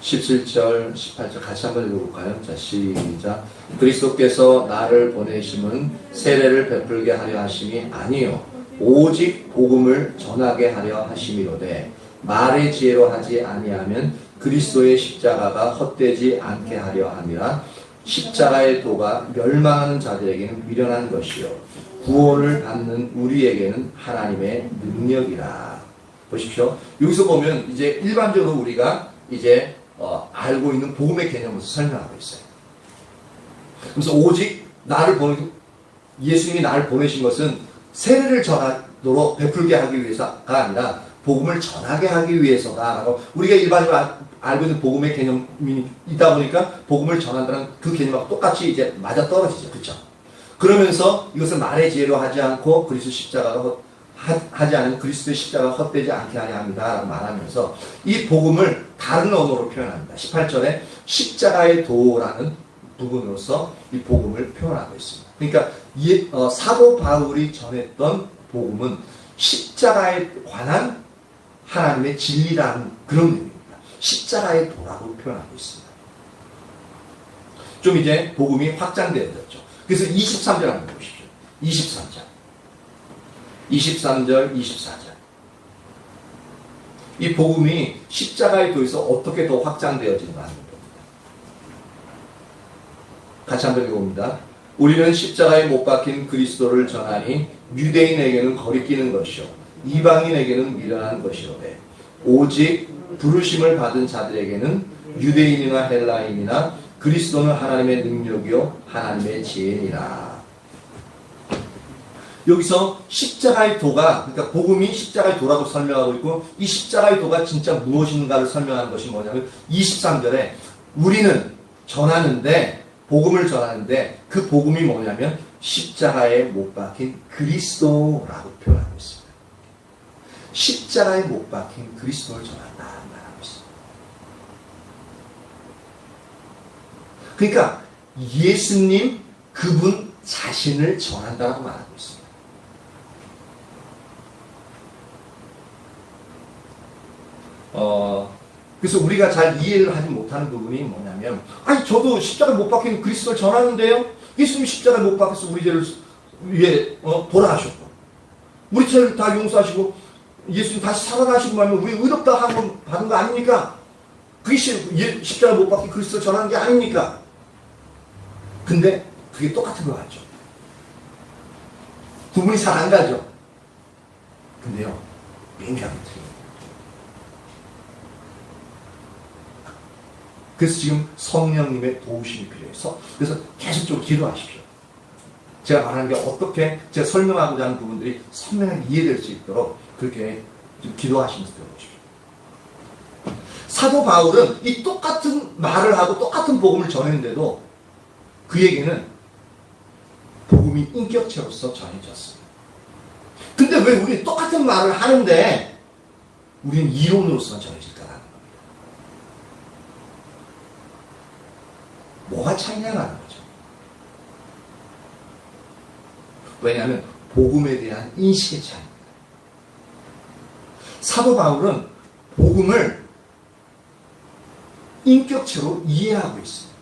17절, 18절 같이 한번 읽어볼까요? 자, 시작. 그리스도께서 나를 보내심은 세례를 베풀게 하려 하심이 아니요 오직 복음을 전하게 하려 하심이로되 말의 지혜로 하지 아니하면 그리스도의 십자가가 헛되지 않게 하려 함이라. 십자가의 도가 멸망하는 자들에게는 미련한 것이요 구원을 받는 우리에게는 하나님의 능력이라. 보십시오. 여기서 보면 이제 일반적으로 우리가 이제 알고 있는 복음의 개념을 설명하고 있어요. 그래서 오직 예수님이 나를 보내신 것은 세례를 전하도록 베풀게 하기 위해서가 아니라 복음을 전하게 하기 위해서다라고, 우리가 일반적으로 알고 있는 복음의 개념이 있다 보니까 복음을 전한다는 그 개념하고 똑같이 이제 맞아 떨어지죠. 그렇죠? 그러면서 이것을 말의 지혜로 하지 않고 그리스도 십자가가 하지 않은 그리스도의 십자가가 헛되지 않게 하려 합니다 라고 말하면서 이 복음을 다른 언어로 표현합니다. 18절에 십자가의 도라는 부분으로서 이 복음을 표현하고 있습니다. 그러니까 사도 바울이 전했던 복음은 십자가에 관한 하나님의 진리라는 그런 의미입니다. 십자가의 도라고 표현하고 있습니다. 좀 이제 복음이 확장되어졌죠. 그래서 23절 한번 보십시오. 23절, 24절. 이 복음이 십자가의 도에서 어떻게 더 확장되어지는가 하는 겁니다. 같이 한번 읽어봅니다. 우리는 십자가에 못 박힌 그리스도를 전하니 유대인에게는 거리끼는 것이요 이방인에게는 미련한 것이로되 오직 부르심을 받은 자들에게는 유대인이나 헬라인이나 그리스도는 하나님의 능력이요 하나님의 지혜니라. 여기서 십자가의 도가, 그러니까 복음이 십자가의 도라고 설명하고 있고, 이 십자가의 도가 진짜 무엇인가를 설명하는 것이 뭐냐면 23절에 우리는 전하는데, 복음을 전하는데 그 복음이 뭐냐면 십자가에 못 박힌 그리스도라고 표현하고 있습니다. 십자가에 못 박힌 그리스도를 전한다 말하고 있습니다. 그러니까 예수님 그분 자신을 전한다고 말하고 있습니다. 그래서 우리가 잘 이해를 하지 못하는 부분이 뭐냐면, 아니 저도 십자가에 못 박힌 그리스도를 전하는데요. 예수님이 십자가에 못 박혀서 우리 죄를 위해 돌아가셨고, 우리 죄를 다 용서하시고 예수님 다시 살아나시고 말면 우리 의롭다 하고 받은 거 아닙니까? 그게 십자가에 못 박힌 그리스도를 전하는 게 아닙니까? 근데 그게 똑같은 거 같죠. 구분이 잘 안 가죠. 근데요, 굉장히 틀려요. 그래서 지금 성령님의 도우심이 필요해서, 그래서 계속적으로 기도하십시오. 제가 말하는 게 어떻게 제가 설명하고자 하는 부분들이 선명하게 이해될 수 있도록 그렇게 좀 기도하시면서 들어보십시오. 사도 바울은 이 똑같은 말을 하고 똑같은 복음을 전했는데도 그에게는 복음이 인격체로서 전해졌습니다. 근데 왜 우리 똑같은 말을 하는데 우리는 이론으로서만 전해질까라는 겁니다. 뭐가 차이냐라는 거죠. 왜냐하면 복음에 대한 인식의 차이입니다. 사도 바울은 복음을 인격체로 이해하고 있습니다.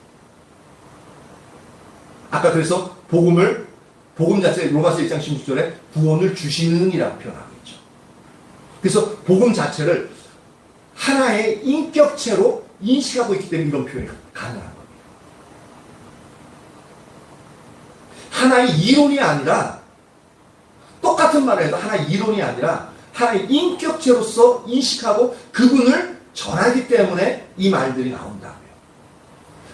아까 그래서 복음 자체 로마서 1장 16절에 구원을 주시는 이라고 표현하고 있죠. 그래서 복음 자체를 하나의 인격체로 인식하고 있기 때문에 이런 표현이 가능한 겁니다. 하나의 이론이 아니라, 똑같은 말을 해도 하나의 이론이 아니라 하나의 인격체로서 인식하고 그분을 전하기 때문에 이 말들이 나온다고요.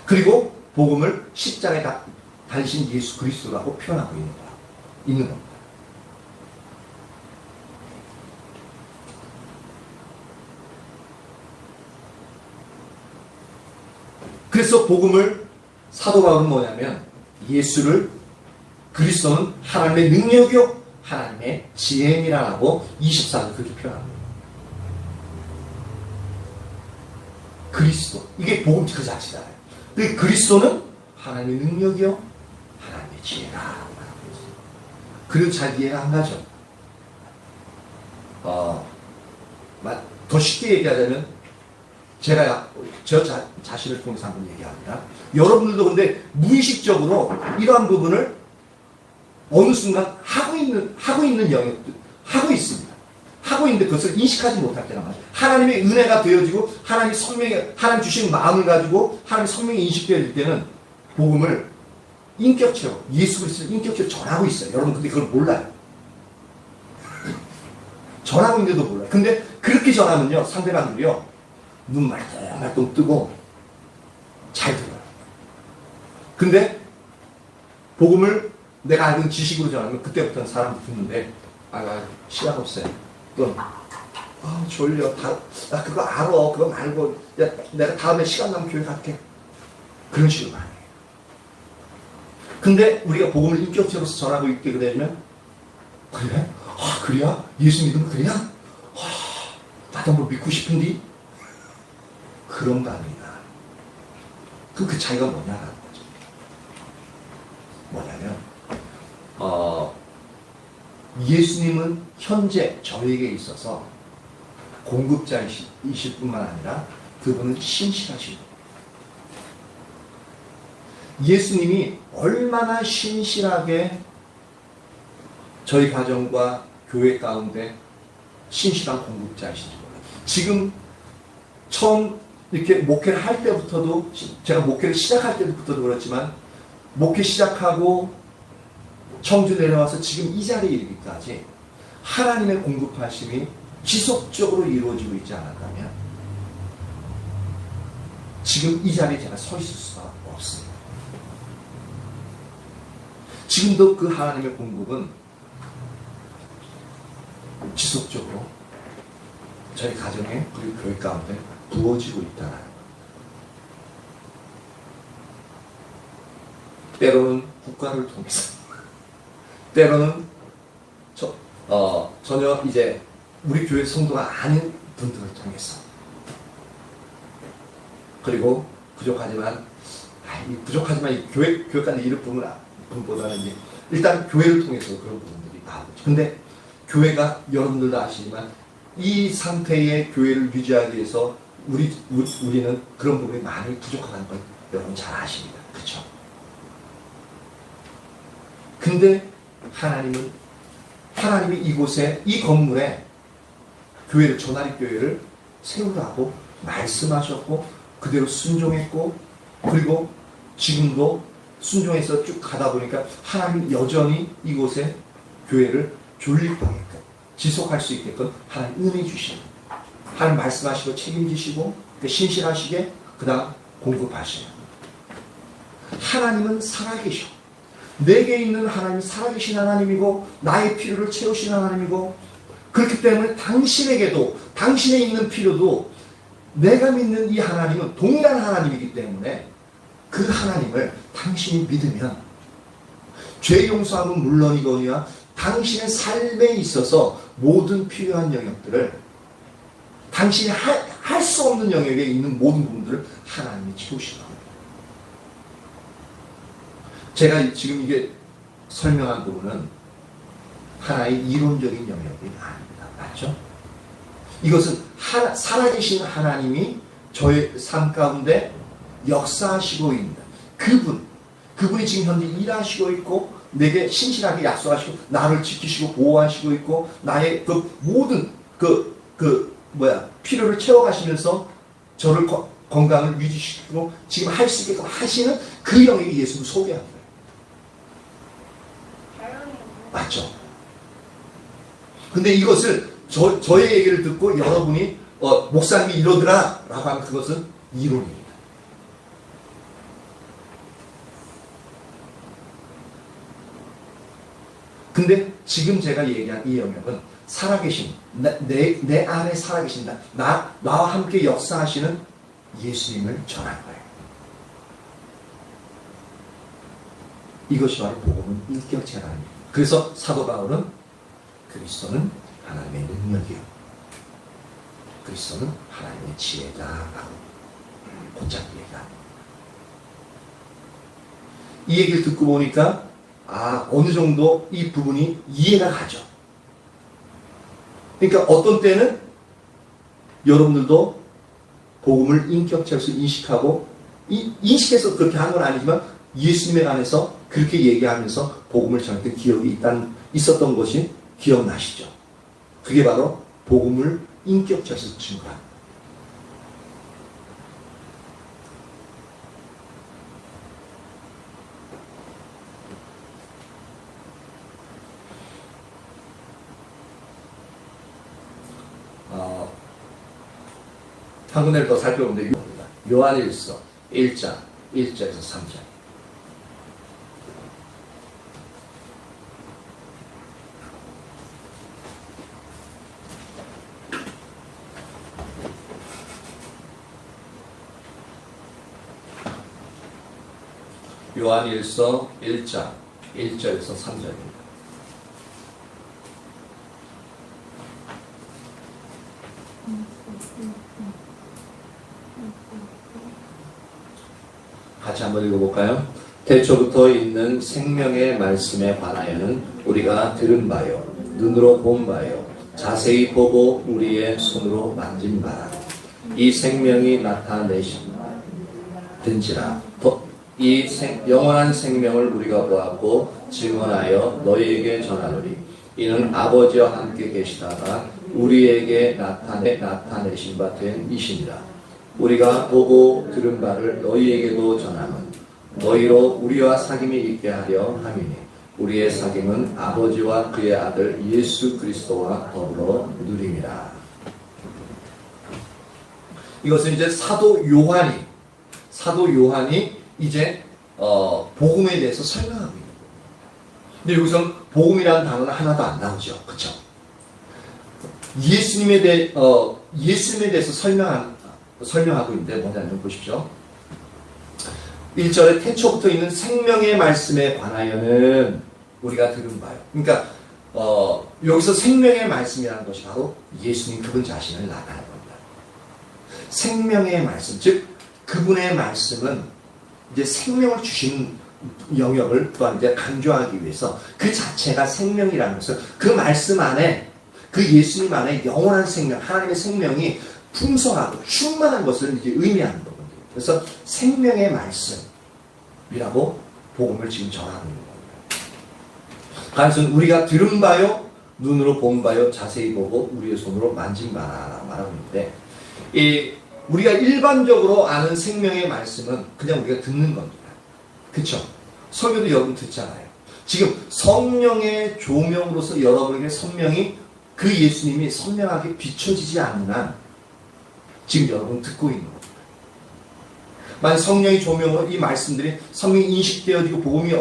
그리고 복음을 십자가에 달리신 예수 그리스도라고 표현하고 있는 겁니다. 그래서 복음을 사도 바울은 뭐냐면 그리스도는 하나님의 능력이요 하나님의 지혜니라라고 24절 그렇게 표현합니다. 그리스도, 이게 복음 그 자체잖아요. 그리스도는 하나님의 능력이요 하나님의 지혜라 말하고 있어요. 그리고 잘 이해가 안 가죠. 더 쉽게 얘기하자면 제가 저 자신을 통해서 한번 얘기합니다. 여러분들도 근데 무의식적으로 이러한 부분을 어느 순간 하고 있는 영역도 하고 있습니다. 하고 있는데 그것을 인식하지 못할 때란 말이에요. 하나님의 은혜가 되어지고 하나님 주신 마음을 가지고 하나님의 성령이 인식되어질 때는 복음을 인격체로, 예수 그리스도를 인격체로 전하고 있어요. 여러분 근데 그걸 몰라요. 전하고 있는데도 몰라요. 근데 그렇게 전하면요, 상대방들이요 눈 말똥말똥 뜨고 잘 들어요. 근데 복음을 내가 알던 지식으로 전하면 그때부터는 사람도 듣는데 시간 없어요. 그럼 졸려. 그거 알아. 그거 말고 내가 다음에 시간 나면 교회 갈게. 그런 식으로 말해요. 근데 우리가 복음을 인격체로서 전하고 있게 되면 그래? 그래야? 예수 믿으면 그래야? 나도 뭐 믿고 싶은데? 그런 거 아니냐. 그 차이가 뭐냐라는 거죠. 뭐냐면 예수님은 현재 저에게 있어서 공급자이실 뿐만 아니라 그분은 신실하시고, 예수님이 얼마나 신실하게 저희 가정과 교회 가운데 신실한 공급자이신지 몰라요. 지금 처음 이렇게 목회를 할 때부터도, 제가 목회를 시작할 때부터도 그렇지만 목회 시작하고 청주 내려와서 지금 이 자리에 이르기까지 하나님의 공급하심이 지속적으로 이루어지고 있지 않았다면 지금 이 자리에 제가 서 있을 수가 없습니다. 지금도 그 하나님의 공급은 지속적으로 저희 가정에 그리고 교회 가운데 부어지고 있다는 거예요. 때로는 국가를 통해서, 때로는 전혀 이제 우리 교회 성도가 아닌 분들을 통해서, 그리고 부족하지만 이 교회까지 이를 분보다는 이제 일단 교회를 통해서 그런 부분들이 나오죠. 근데 교회가 여러분들도 아시지만 이 상태의 교회를 유지하기 위해서 우리는 그런 부분이 많이 부족하다는 걸 여러분 잘 아십니다. 그렇죠? 근데 하나님이 이곳에, 이 건물에 교회를, 조나리 교회를 세우라고 말씀하셨고 그대로 순종했고, 그리고 지금도 순종해서 쭉 가다 보니까 하나님이 여전히 이곳에 교회를 존립하게끔, 지속할 수 있게끔 하나님 은혜 주시고, 하나님 말씀하시고 책임지시고 신실하시게 그 다음 공급하시는 하나님은 살아계셔. 내게 있는 하나님이 살아계신 하나님이고 나의 필요를 채우시는 하나님이고, 그렇기 때문에 당신에게도, 당신에 있는 필요도 내가 믿는 이 하나님은 동일한 하나님이기 때문에 그 하나님을 당신이 믿으면 죄 용서함은 물론이거니와 당신의 삶에 있어서 모든 필요한 영역들을, 당신이 할 수 없는 영역에 있는 모든 부분들을 하나님이 채우시는 겁니다. 제가 지금 이게 설명한 부분은 하나의 이론적인 영역이 아닙니다. 맞죠? 이것은 살아계신 하나님이 저의 삶 가운데 역사하시고 있는 그분이 지금 현재 일하시고 있고 내게 신실하게 약속하시고 나를 지키시고 보호하시고 있고 나의 그 모든 필요를 채워가시면서 저를 건강을 유지시키고 지금 할 수 있게끔 하시는 그 영역이 예수를 소개한 거예요. 맞죠? 근데 이것을 저의 얘기를 듣고 여러분이 목사님이 이러더라 라고 하면 그것은 이론입니다. 근데 지금 제가 얘기한 이 영역은 살아계신, 내 안에 살아계신다, 나와 함께 역사하시는 예수님을 전한 거예요. 이것이 바로 복음은 인격체라는. 그래서 사도 바울은 그리스도는 하나님의 능력이요, 그리스도는 하나님의 지혜다라고 곧장 얘기합니다. 이 얘기를 듣고 보니까 어느 정도 이 부분이 이해가 가죠. 그러니까 어떤 때는 여러분들도 복음을 인격체로 인식하고, 인식해서 그렇게 한 건 아니지만 예수님에 관해서 그렇게 얘기하면서 복음을 전했던 기억이 있었던 것이 기억나시죠? 그게 바로 복음을 인격체에서 증거합니다. 한 군데를 더 살펴보는데 요한일서 1장 1절에서 3절. 요한일서 1장 1절에서 3절입니다. 같이 한번 읽어볼까요? 태초부터 있는 생명의 말씀에 관하여는 우리가 들은 바요, 눈으로 본 바요, 자세히 보고 우리의 손으로 만진 바라. 이 생명이 나타내신든지라. 이 영원한 생명을 우리가 보았고 증언하여 너희에게 전하노니 이는 아버지와 함께 계시다가 우리에게 나타내신 바 된 이시니라. 우리가 보고 들은 바를 너희에게도 전하면 너희로 우리와 사귐이 있게 하려 함이니 우리의 사귐은 아버지와 그의 아들 예수 그리스도와 더불어 누림이라. 이것은 이제 사도 요한이 이제 복음에 대해서 설명하고 있는 거예요. 근데 여기서는 복음이라는 단어는 하나도 안 나오죠. 그렇죠? 예수님에 대해서 설명하고 있는데 뭐냐면 보십시오. 1절에 태초부터 있는 생명의 말씀에 관하여는 우리가 들은 바요. 그러니까 여기서 생명의 말씀이라는 것이 바로 예수님 그분 자신을 나타내는 겁니다. 생명의 말씀, 즉 그분의 말씀은 이제 생명을 주신 영역을 또한 이제 강조하기 위해서 그 자체가 생명이라는 것을 그 말씀 안에 그 예수님 안에 영원한 생명, 하나님의 생명이 풍성하고 충만한 것을 이제 의미하는 거거든요. 그래서 생명의 말씀이라고 복음을 지금 전하고 있는 겁니다. 가르쳐는 우리가 들은 바요, 눈으로 본 바요, 자세히 보고 우리의 손으로 만진 바라라고 말하고 있는데, 우리가 일반적으로 아는 생명의 말씀은 그냥 우리가 듣는 겁니다. 그렇죠? 설교도 여러분 듣잖아요. 지금 성령의 조명으로서 여러분에게 성령이 그 예수님이 선명하게 비춰지지 않는 한 지금 여러분 듣고 있는 겁니다. 만약 성령의 조명으로 이 말씀들이 성령이 인식되어지고 복음이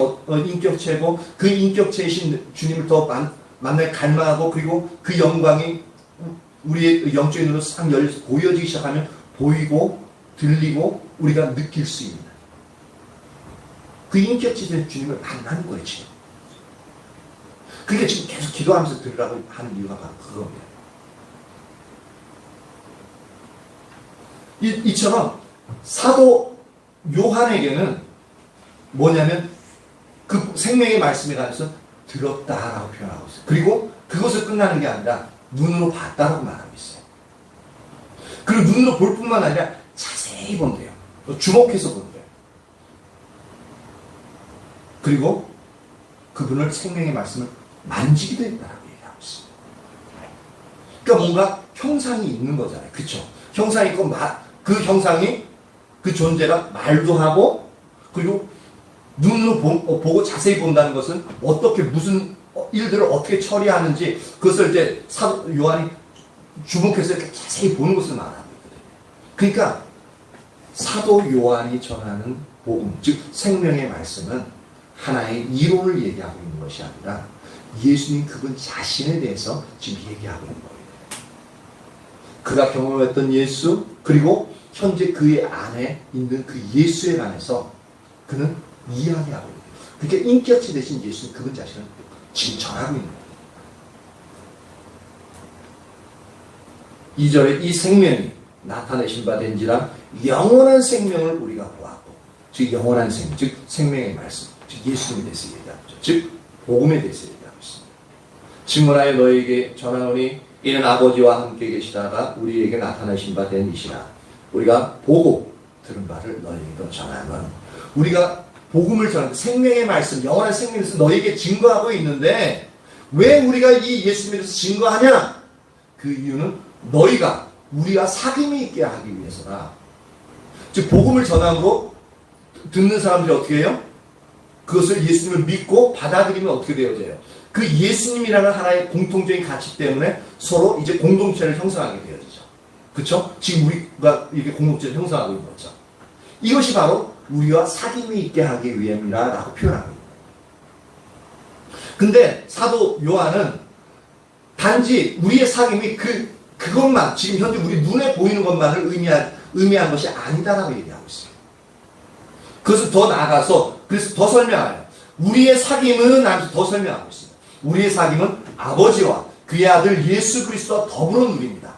인격체고 그 인격체이신 주님을 더 만날 갈망하고 그리고 그 영광이 우리의 영적인 눈으로 싹 열려서 보여지기 시작하면 보이고 들리고 우리가 느낄 수 있는 그 인격체된 주님을 만나는 거예요 지금. 그러니까 지금 계속 기도하면서 들으라고 하는 이유가 바로 그겁니다. 이처럼 사도 요한에게는 뭐냐면 그 생명의 말씀에 관해서 들었다라고 표현하고 있어요. 그리고 그것을 끝나는 게 아니라 눈으로 봤다라고 말하고 있어요. 그리고 눈으로 볼 뿐만 아니라 자세히 본대요. 주목해서 본대요. 그리고 그분을 생명의 말씀을 만지기도 했다라고 얘기하고 있습니다. 그러니까 뭔가 형상이 있는 거잖아요. 그렇죠? 형상이 있고 그 형상이 그 존재가 말도 하고 그리고 눈으로 보고 자세히 본다는 것은 어떻게 무슨 일들을 어떻게 처리하는지 그것을 이제 사도 요한이 주목해서 이렇게 자세히 보는 것을 말하고 있거든요. 그러니까 사도 요한이 전하는 복음, 즉 생명의 말씀은 하나의 이론을 얘기하고 있는 것이 아니라 예수님 그분 자신에 대해서 지금 얘기하고 있는 겁니다. 그가 경험했던 예수 그리고 현재 그의 안에 있는 그 예수에 관해서 그는 이야기하고 있는 거예요. 그러니까 인격체 대신 예수님 그분 자신을 지금 전하고 있는 거예요. 2절에 이 생명이 나타내신 바 된지라 영원한 생명을 우리가 보았고 즉 영원한 생명, 즉 생명의 말씀, 즉 예수님에 대해서 얘기하고 있죠. 즉 복음에 대해서 얘기하고 있습니다. 증언하여 너에게 전하노니 이는 아버지와 함께 계시다가 우리에게 나타나신 바 된 이시라. 우리가 보고 들은 바를 너희에게도 전하는 우리가 복음을 전하는 생명의 말씀, 영원한 생명에서 너희에게 증거하고 있는데 왜 우리가 이 예수님에 대해서 증거하냐? 그 이유는 너희가 우리와 사귐이 있게 하기 위해서다. 즉 복음을 전함으로 듣는 사람들이 어떻게 해요? 그것을 예수님을 믿고 받아들이면 어떻게 되어져요? 그 예수님이라는 하나의 공통적인 가치 때문에 서로 이제 공동체를 형성하게 되어지죠. 그렇죠? 지금 우리가 이렇게 공동체를 형성하고 있는 거죠. 이것이 바로 우리와 사귐이 있게 하기 위함이라고 표현하고 있는 거예요. 근데 사도 요한은 단지 우리의 사귐이 그것만 지금 현재 우리 눈에 보이는 것만을 의미한 것이 아니다라고 얘기하고 있어요. 그것을 더 나아가서 그래서 더 설명해요. 우리의 사귐은 하면서 더 설명하고 있습니다. 우리의 사귐은 아버지와 그의 아들 예수 그리스도와 더불어 누립니다.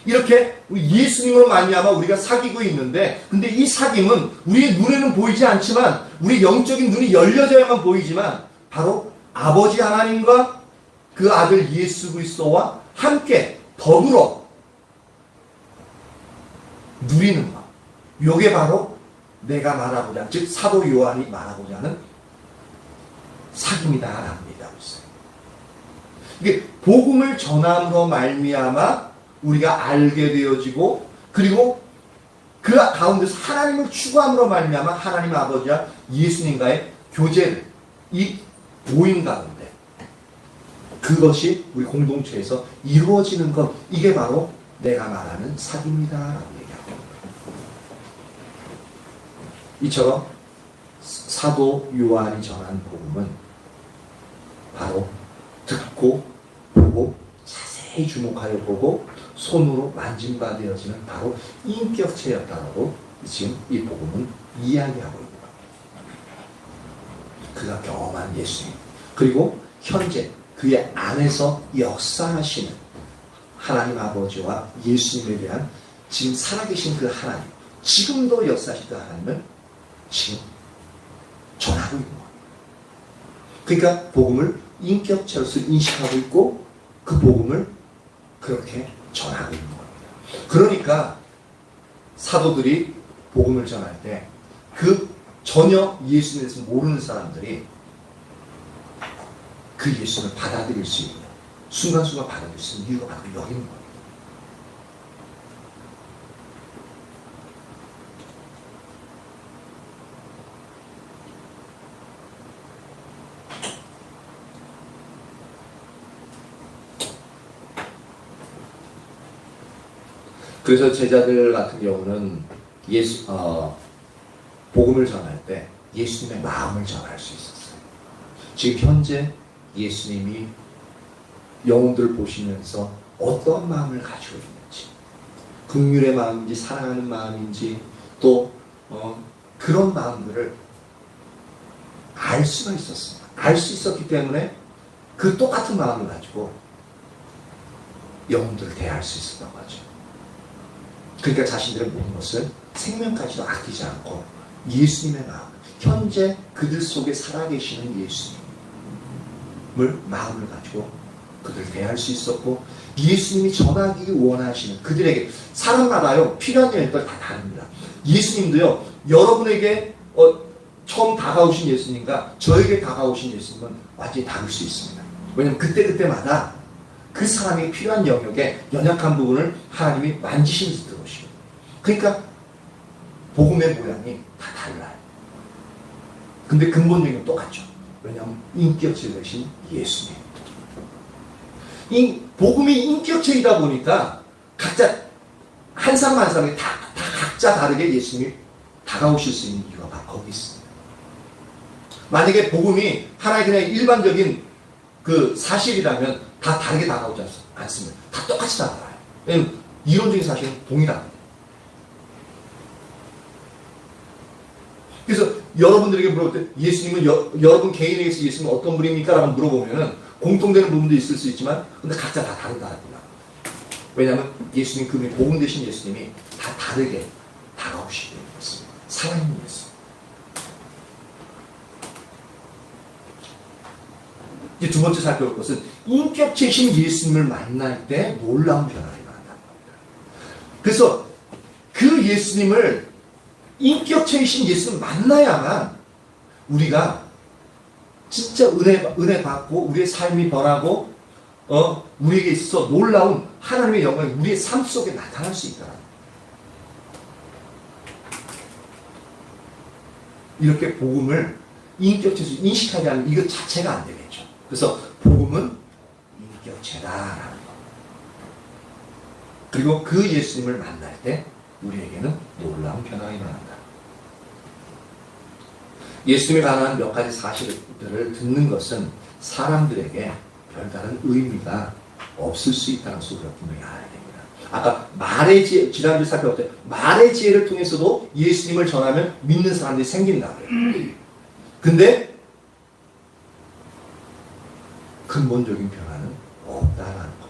이렇게 예수님으로 말미암아 우리가 사귀고 있는데 근데 이 사귐은 우리의 눈에는 보이지 않지만 우리 영적인 눈이 열려져야만 보이지만 바로 아버지 하나님과 그 아들 예수 그리스도와 함께 더불어 누리는 것. 이게 바로 내가 말하고자 즉 사도 요한이 말하고자 하는 사귐이다 라고 얘기하고 있어요. 이게 복음을 전함으로 말미암아 우리가 알게 되어지고 그리고 그 가운데서 하나님을 추구함으로 말미암아 하나님 아버지와 예수님과의 교제를 이 모임 가운데 그것이 우리 공동체에서 이루어지는 것 이게 바로 내가 말하는 사귐이다 라고 얘기하고 이처럼 사도 요한이 전한 복음은 바로 듣고 보고 자세히 주목하여 보고 손으로 만진 바 되어지는 바로 인격체였다라고 지금 이 복음은 이야기하고 있는 겁니다. 그가 경험한 예수님, 그리고 현재 그의 안에서 역사하시는 하나님 아버지와 예수님에 대한 지금 살아계신 그 하나님, 지금도 역사하실 그 하나님을 지금 전하고 있는 거예요. 그러니까 복음을 인격체로서 인식하고 있고 그 복음을 그렇게 전하고 있는 겁니다. 그러니까 사도들이 복음을 전할 때 그 전혀 예수님에 대해서 모르는 사람들이 그 예수님을 받아들일 수 있는, 순간순간 받아들일 수 있는 이유가 바로 여기 있는 거예요. 그래서 제자들 같은 경우는 복음을 전할 때 예수님의 마음을 전할 수 있었어요. 지금 현재 예수님이 영혼들을 보시면서 어떤 마음을 가지고 있는지, 긍휼의 마음인지 사랑하는 마음인지 또 그런 마음들을 알 수가 있었습니다. 알 수 있었기 때문에 그 똑같은 마음을 가지고 영혼들을 대할 수 있었던 거죠. 그러니까 자신들의 모든 것을 생명까지도 아끼지 않고 예수님의 마음, 현재 그들 속에 살아계시는 예수님을 마음을 가지고 그들을 대할 수 있었고, 예수님이 전하기 원하시는 그들에게, 사람마다요 필요한 영역들 다 다릅니다. 예수님도요 여러분에게 처음 다가오신 예수님과 저에게 다가오신 예수님은 완전히 다를 수 있습니다. 왜냐하면 그때마다 그 사람이 필요한 영역에 연약한 부분을 하나님이 만지시면서 들어오시고, 그러니까 복음의 모양이 다 달라요. 근데 근본적인 건 똑같죠. 왜냐하면 인격체 되신 예수님. 이 복음이 인격체이다 보니까 각자 한 사람 한 사람이 다 각자 다르게 예수님이 다가오실 수 있는 이유가 바로 거기 있습니다. 만약에 복음이 하나의 그냥 일반적인 그 사실이라면 다 다르게 다가오지 않습니다. 다 똑같이 다가와요. 왜냐하면 이론적인 사실은 동일합니다. 그래서 여러분들에게 물어볼 때 예수님은 여러분 개인에게서 예수님은 어떤 분입니까? 라고 물어보면은 공통되는 부분도 있을 수 있지만 근데 각자 다 다르다고요. 왜냐하면 예수님, 그 복음 되신 예수님이 다 다르게 다가오시게 되었습니다. 살아있는 예수님. 이제 두 번째 살펴볼 것은 인격체이신 예수님을 만날 때 놀라운 변화가 일어난다는 겁니다. 그래서 그 예수님을, 인격체이신 예수님을 만나야만 우리가 진짜 은혜 받고 우리의 삶이 변하고 우리에게 있어서 놀라운 하나님의 영광이 우리의 삶 속에 나타날 수 있다. 이렇게 복음을 인격체에서 인식하지 않으면 이것 자체가 안 되겠죠. 그래서 복음은 인격체다라는 것. 그리고 그 예수님을 만날 때 우리에게는 놀라운 변화가 일어난다. 예수님에 관한 몇 가지 사실들을 듣는 것은 사람들에게 별다른 의미가 없을 수 있다는 것을 우리가 분명히 알아야 됩니다. 아까 말의 지혜, 지난주에 살펴봤을 때 말의 지혜를 통해서도 예수님을 전하면 믿는 사람들이 생긴다고요. 근데 근본적인 변화는 없다라는 것.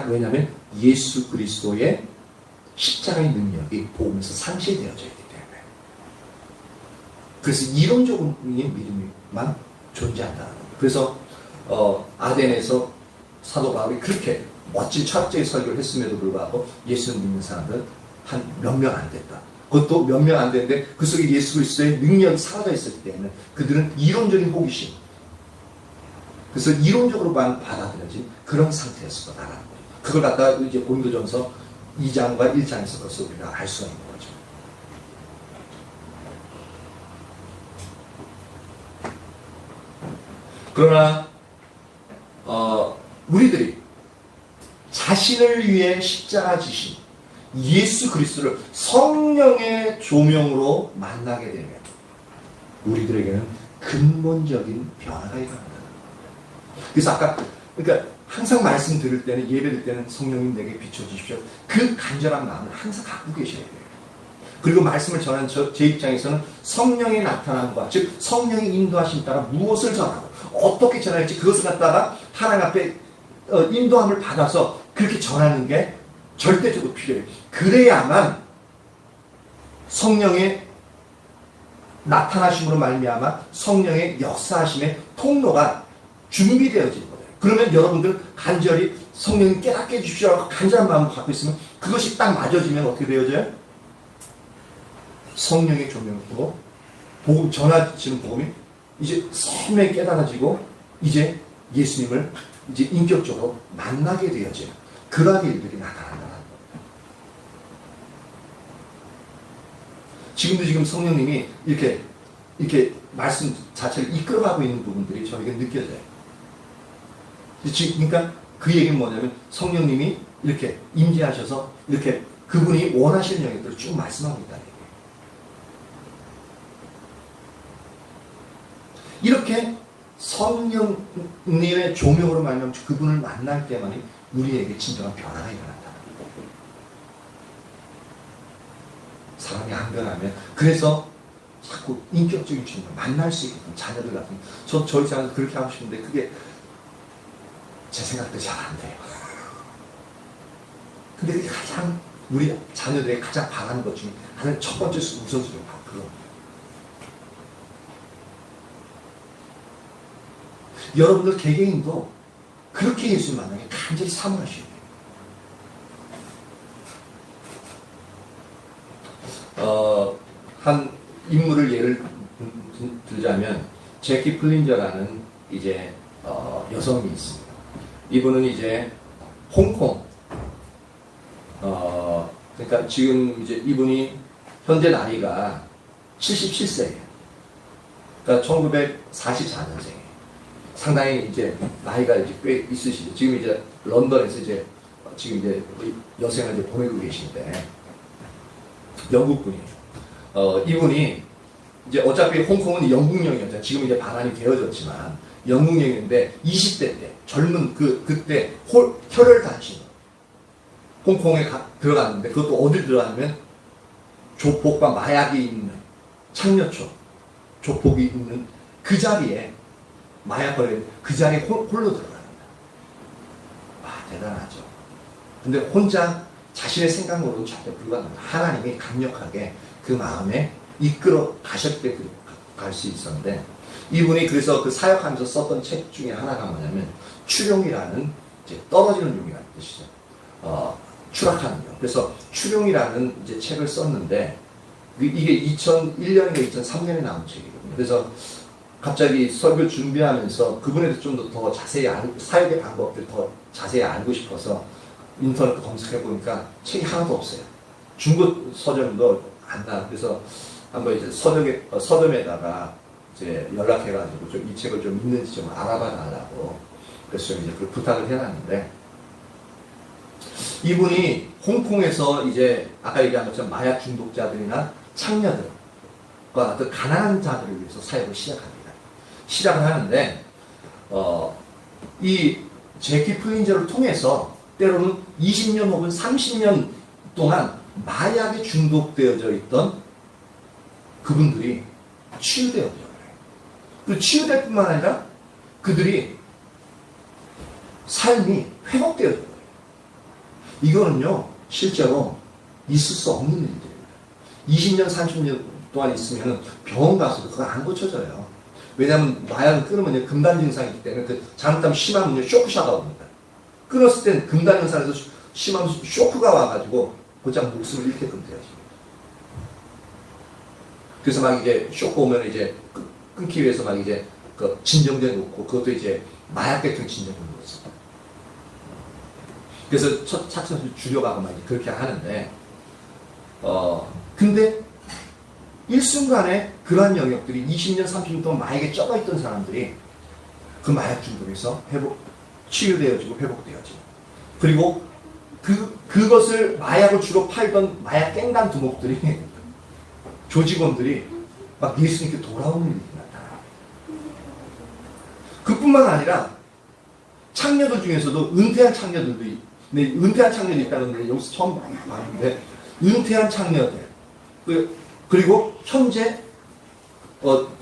왜냐하면 예수 그리스도의 십자가의 능력이 복음에서 상실되어져 있기 때문에. 그래서 이론적인 믿음만 존재한다는 겁니다. 그래서 아덴에서 사도 바울이 그렇게 멋진 철학적인 설교를 했음에도 불구하고 예수를 믿는 사람들은 한 몇 명 안 됐다. 그것도 몇 명 안 됐는데 그 속에 예수 그리스도의 능력이 사라져 있었기 때문에 그들은 이론적인 호기심, 그래서 이론적으로만 받아들여진 그런 상태였을 거다라는 거예요. 그걸 갖다가 이제 고린도전서 2장과 1장에서 그것을 우리가 알 수가 있는 거죠. 그러나 우리들이 자신을 위해 십자가 지신 예수 그리스도를 성령의 조명으로 만나게 되면 우리들에게는 근본적인 변화가 일어납니다. 그래서 아까 그러니까 항상 말씀 들을 때는, 예배 드릴 때는 성령님 내게 비춰주십시오. 그 간절한 마음을 항상 갖고 계셔야 돼요. 그리고 말씀을 전하는 제 입장에서는 성령의 나타남과 즉 성령의 인도하심 따라 무엇을 전하고 어떻게 전할지 그것을 갖다가 하나님 앞에 인도함을 받아서 그렇게 전하는 게 절대적으로 필요해요. 그래야만 성령의 나타나심으로 말미암아 성령의 역사하심의 통로가 준비되어지는 거예요. 그러면 여러분들 간절히 성령님 깨닫게 해주십시오 하고 간절한 마음을 갖고 있으면 그것이 딱 맞아지면 어떻게 되어져요? 성령의 조명으로 복음 전하시는 복음이 이제 선명히 깨달아지고 이제 예수님을 이제 인격적으로 만나게 되어져요. 그러한 일들이 나타난다는 겁니다. 지금 성령님이 이렇게 말씀 자체를 이끌어가고 있는 부분들이 저에게 느껴져요. 그러니까 그 얘기는 뭐냐면 성령님이 이렇게 임재하셔서 이렇게 그분이 원하시는 영역들을 쭉 말씀하고 있다는 얘기예요. 이렇게 성령님의 조명으로 말하면 그분을 만날 때만이 우리에게 진정한 변화가 일어난다. 사람이 안 변하면 그래서 자꾸 인격적인 주님을 만날 수 있게끔 자녀들 같은 저희 자녀도 그렇게 하고 싶은데 그게 제 생각도 잘 안 돼요. 근데 그게 가장 우리 자녀들이 가장 바라는 것 중에 하나는 첫 번째 우선순위가 바로 그거. 여러분들 개개인도 그렇게 예수님 만나게 간절히 사모하셔야 돼요. 한 인물을 예를 들자면 제키 플린저라는 이제 여성이 있습니다. 이분은 이제 홍콩 그러니까 지금 이제 이분이 현재 나이가 77세예요. 그러니까 1944년생이에요. 상당히 이제 나이가 이제 꽤 있으시죠. 지금 이제 런던에서 이제 지금 이제 여생을 이제 보내고 계신데 영국 분이에요. 이분이 이제 어차피 홍콩은 영국령이었잖아요. 지금 이제 반환이 되어졌지만 영국령인데 20대 때 젊은 그때 혈혈단신 홍콩에 들어갔는데 그것도 어딜 들어갔냐면 조폭과 마약이 있는 창녀촌 조폭이 있는 그 자리에 마약 걸린 그 자리에 홀로 들어갑니다. 와 대단하죠. 근데 혼자 자신의 생각으로는 절대 불가능합니다. 하나님이 강력하게 그 마음에 이끌어 가셨게 갈 수 있었는데 이분이 그래서 그 사역하면서 썼던 책 중에 하나가 뭐냐면 추룡이라는 이제 떨어지는 용이라는 뜻이죠. 추락하는 용. 그래서 추룡이라는 이제 책을 썼는데 이게 2001년인가 2003년에 나온 책이거든요. 그래서 갑자기 설교 준비하면서 그분에 대해서 좀 더 자세히 사역의 방법들 더 자세히 알고 싶어서 인터넷 검색해 보니까 책이 하나도 없어요. 중국 서점도 안 나. 그래서 한번 이제 서점에다가 이제 연락해가지고 좀 이 책을 좀 있는지 좀 알아봐 달라고 그래서 좀 이제 그 부탁을 해놨는데 이분이 홍콩에서 이제 아까 얘기한 것처럼 마약 중독자들이나 창녀들과 어떤 가난한 자들을 위해서 사역을 시작합니다. 시작을 하는데 이 제키 플린저를 통해서 때로는 20년 혹은 30년 동안 마약에 중독되어져 있던 그분들이 치유되어져요. 그리고 치유될 뿐만 아니라 그들이 삶이 회복되어져요. 이거는요 실제로 있을 수 없는 일들입니다. 20년 30년 동안 있으면 병원 가서도 그거 안 고쳐져요. 왜냐하면 마약을 끊으면 금단 증상이 있기 때문에 그 잘못하면 심하면 쇼크샤가 옵니다. 끊었을 땐 금단 증상에서 심한 쇼크가 와가지고 곧장 목숨을 잃게끔 되어집니다. 그래서 막 이제 쇼크 오면 이제 끊기 위해서 막 이제 그 진정제 놓고 그것도 이제 마약 같은 진정제 놓습니다. 그래서 차츰 줄여가고 막 그렇게 하는데 근데 일순간에 그러한 영역들이 20년 30년 동안 마약에 쪄가 있던 사람들이 그 마약 중독에서 치유되어지고 회복되어지고 그리고 그것을 마약을 주로 팔던 마약 깽단 두목들이 조직원들이 막 예수님께 돌아오는 일이 나타나요. 그뿐만 아니라 창녀들 중에서도 은퇴한 창녀들도 은퇴한 창녀들이 있다는 걸 여기서 처음 봤는데 은퇴한 창녀들 그리고 현재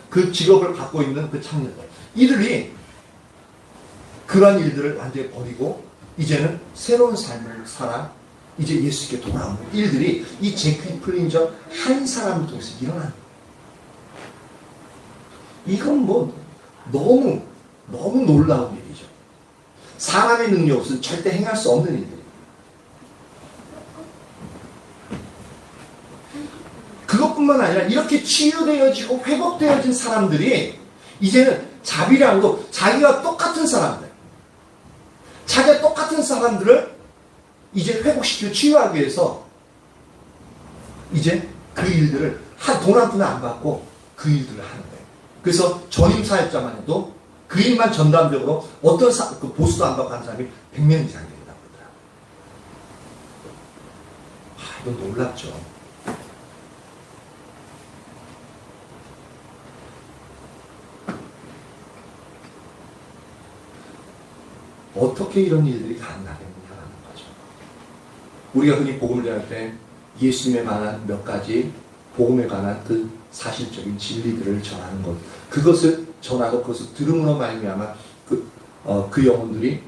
그 직업을 갖고 있는 그 청년들, 이들이 그러한 일들을 완전히 버리고 이제는 새로운 삶을 살아 이제 예수께 돌아오는 일들이 이 제키 플린저 한 사람을 통해서 일어나는 거예요. 이건 뭐 너무 놀라운 일이죠. 사람의 능력 없으면 절대 행할 수 없는 일들이에요. 그것뿐만 아니라 이렇게 치유되어지고 회복되어진 사람들이 이제는 자비랑도 자기가 똑같은 사람들, 자기가 똑같은 사람들을 이제 회복시키고 치유하기 위해서 이제 그 일들을 돈 한 푼 안 받고 그 일들을 하는 거예요. 그래서 전임 사역자만 해도 그 일만 전담적으로 어떤 그 보수도 안 받고 하는 사람이 100명 이상 된다고 그러더라고요. 이건 놀랍죠. 어떻게 이런 일들이 가능하겠느냐라는 거죠. 우리가 흔히 복음을 전할 때 예수님에 관한 몇 가지 복음에 관한 그 사실적인 진리들을 전하는 것, 그것을 전하고 그것을 들음으로 말미암아 그 영혼들이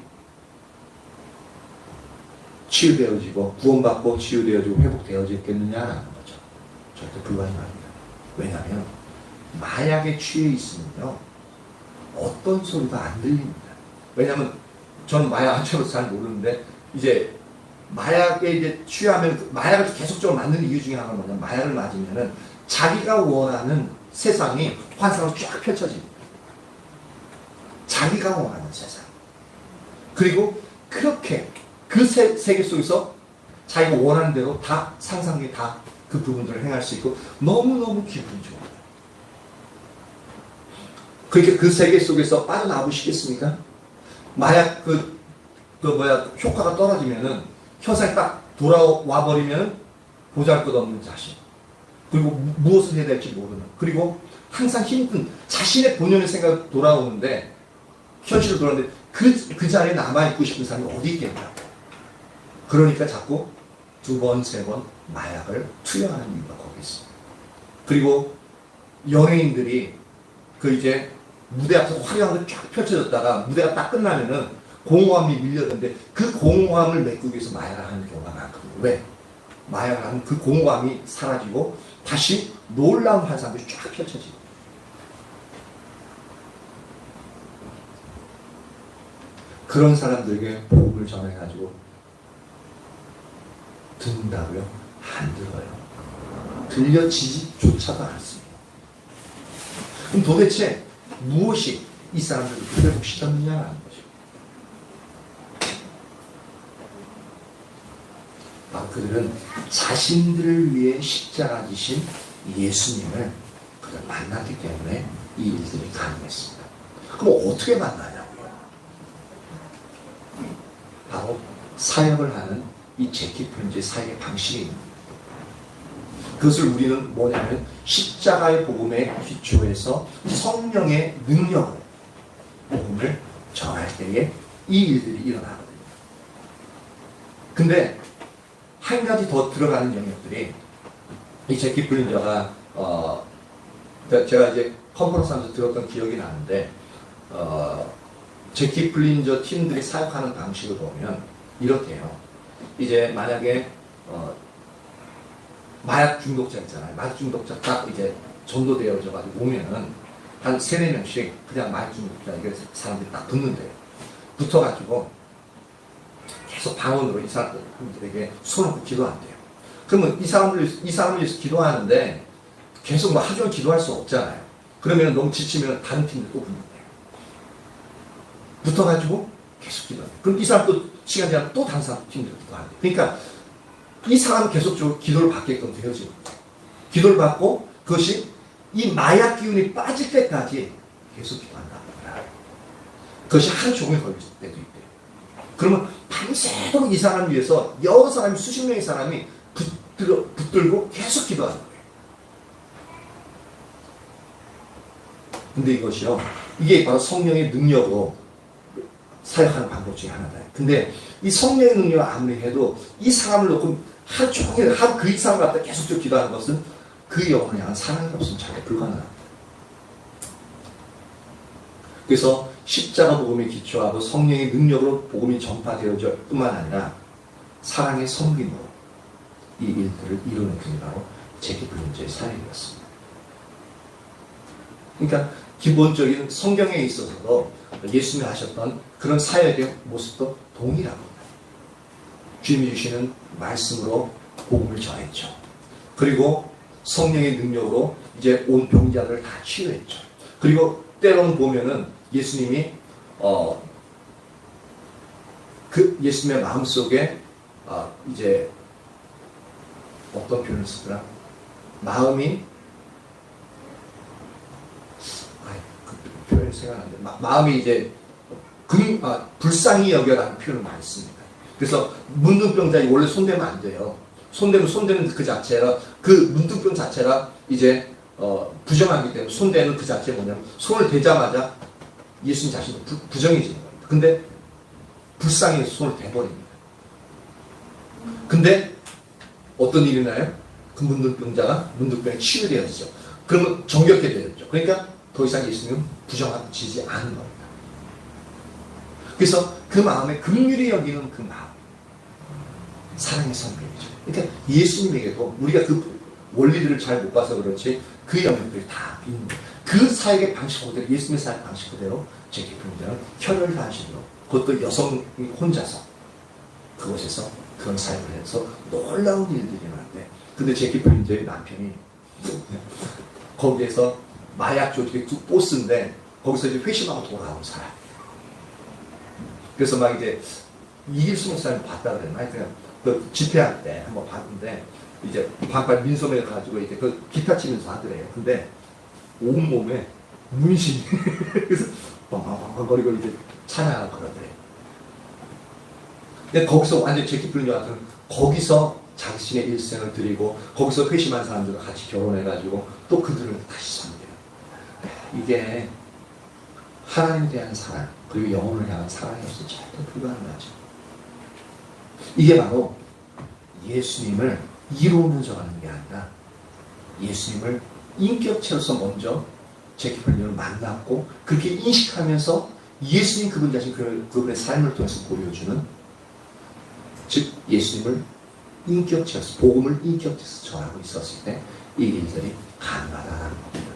치유되어지고 구원받고 치유되어지고 회복되어지겠느냐라는 거죠. 절대 불가능합니다. 왜냐하면 마약에 취해 있으면요 어떤 소리도 안 들립니다. 왜냐하면 저는 마약 한쪽으로 잘 모르는데 이제 마약에 이제 취하면 마약을 계속적으로 만드는 이유 중에 하나가 뭐냐면 마약을 맞으면은 자기가 원하는 세상이 환상으로 쫙 펼쳐집니다. 자기가 원하는 세상. 그리고 그렇게 그 세계 속에서 자기가 원하는 대로 다 상상이 다 그 부분들을 행할 수 있고 너무너무 기분이 좋아요. 그렇게 그 세계 속에서 빠져나오시겠습니까? 마약 효과가 떨어지면은 현상이 딱 돌아와 버리면 보잘것없는 자신, 그리고 무엇을 해야 될지 모르는, 그리고 항상 힘든 자신의 본연의 생각이 돌아오는데 현실로 돌아오는데 그 자리에 남아있고 싶은 사람이 어디 있겠냐고. 그러니까 자꾸 두 번, 세 번 마약을 투여하는 이유가 거기 있습니다. 그리고 연예인들이 이제 무대 앞에서 화려하게 쫙 펼쳐졌다가 무대가 딱 끝나면은 공허함이 밀려드는데 그 공허함을 메꾸기 위해서 마약을 하는 경우가 많거든요. 왜? 마약을 하면 그 공허함이 사라지고 다시 놀라운 환상들이 쫙 펼쳐지고. 그런 사람들에게 복음을 전해가지고 듣는다고요? 안 들어요. 들려지지조차도 않습니다. 그럼 도대체 무엇이 이 사람들을 회복시켰느냐라는 거죠. 그들은 자신들을 위해 십자가 지신 예수님을 그들 만났기 때문에 이 일들이 가능했습니다. 그럼 어떻게 만나냐고요? 바로 사역을 하는 이 제키 플린저의 사역의 방식입니다. 그것을 우리는 뭐냐면 십자가의 복음에 기초해서 성령의 능력으로 복음을 전할 때에 이 일들이 일어나거든요. 근데 한 가지 더 들어가는 영역들이 이 제키 플린저가 제가 이제 컨퍼런스 하면서 들었던 기억이 나는데 제키 플린저 팀들이 사역하는 방식을 보면 이렇게요. 이제 만약에 마약 중독자 있잖아요. 마약 중독자 딱 이제 전도되어져 가지고 오면은 한 3-4명씩 그냥 마약 중독자 이게 사람들이 딱 붙는데요. 붙어가지고 계속 방언으로 이 사람들에게 손을 기도한대요. 그러면 이 사람을 위해서 기도하는데 계속 뭐 하루 종일 기도할 수 없잖아요. 그러면 너무 지치면 다른 팀들 또 붙는데요. 붙어가지고 계속 기도한대요. 그럼 이 사람 또 시간 지나면 또 다른 사람 팀들 기도한대요. 그러니까 이 사람은 계속적으로 기도를 받게끔 되어지는 거예요. 기도를 받고 그것이 이 마약 기운이 빠질 때까지 계속 기도한다. 그것이 하루 종일 걸릴 때도 있대요. 그러면 밤새도록 이 사람을 위해서 여러 사람이 수십 명의 사람이 붙들고 계속 기도하는 거예요. 근데 이것이요, 이게 바로 성령의 능력으로 사역하는 방법 중에 하나다. 근데 이 성령의 능력을 아무리 해도 이 사람을 놓고 하루 종일 그 이상을 갖다 계속 기도하는 것은 그 영혼을 향한 사랑이 없으면 절대 불가능합니다. 그래서 십자가 복음에 기초하고 성령의 능력으로 복음이 전파되어질 뿐만 아니라 사랑의 섬김으로 이 일들을 이루는 분이 바로 제키 블린저의 사역이었습니다. 그러니까 기본적인 성경에 있어서도 예수님이 하셨던 그런 사역의 모습도 동일합니다. 주님이 주시는 말씀으로 복음을 전했죠. 그리고 성령의 능력으로 이제 온 병자들을 다 치유했죠. 그리고 때로는 보면은 예수님이 그 예수님의 마음속에 이제 어떤 표현을 쓰더라? 마음이 그 표현이 생각나는데 마음이 이제 불쌍히 여겨라는 표현을 많이 씁니다. 그래서 문둥병자이 원래 손대면 안 돼요. 손대는 그 자체가 그 문둥병 자체가 이제 부정하기 때문에 손대는 그 자체가 뭐냐면 손을 대자마자 예수님 자신도 부정해지는 겁니다. 근데 불쌍히 해서 손을 대버립니다. 근데 어떤 일이 나요? 그 문둥병자가 문둥병에 치유되어지죠. 그러면 정결케 되었죠. 그러니까 더 이상 예수님은 부정하지 않은 겁니다. 그래서 그 마음에 긍휼히 여기는 그 마음, 사랑의 성격이죠. 그러니까 예수님에게도 우리가 그 원리들을 잘 못 봐서 그렇지 그 영역들이 다 있는 거예요. 그 사역의 방식 그대로, 예수님의 사역 방식 그대로 제키 블린저는 혈혈 단신으로, 그것도 여성이 혼자서 그곳에서 그런 사역을 해서 놀라운 일들이 일어났대. 근데 제키 블린저의 남편이 거기에서 마약 조직의 두 보스인데 거기서 이제 회심하고 돌아온 사람. 그래서 막 이제 이길수 목사님 봤다 그랬나? 하여튼 그 집회할 때 한번 봤는데 이제 반팔 민소매 가지고 이제 그 기타 치면서 하더래요. 근데 온몸에 문신이 그래서 거리고 이제 찬양하고 그러더래요. 근데 거기서 완전 제키 블린저 같은 거기서 자신의 일생을 드리고 거기서 회심한 사람들과 같이 결혼해가지고 또 그들을 다시 섬겨요. 이게 하나님에 대한 사랑 그리고 영혼을 향한 사랑이 없어 절대 불가능하죠. 이게 바로 예수님을 이론으로 정하는 게 아니라 예수님을 인격체로서 먼저 제키 블린저를 만났고 그렇게 인식하면서 예수님 그분 자신 그분의 삶을 통해서 보여주는, 즉 예수님을 인격체로서 복음을 인격체로서 전하고 있었을 때 이 일들이 가능하다는 겁니다.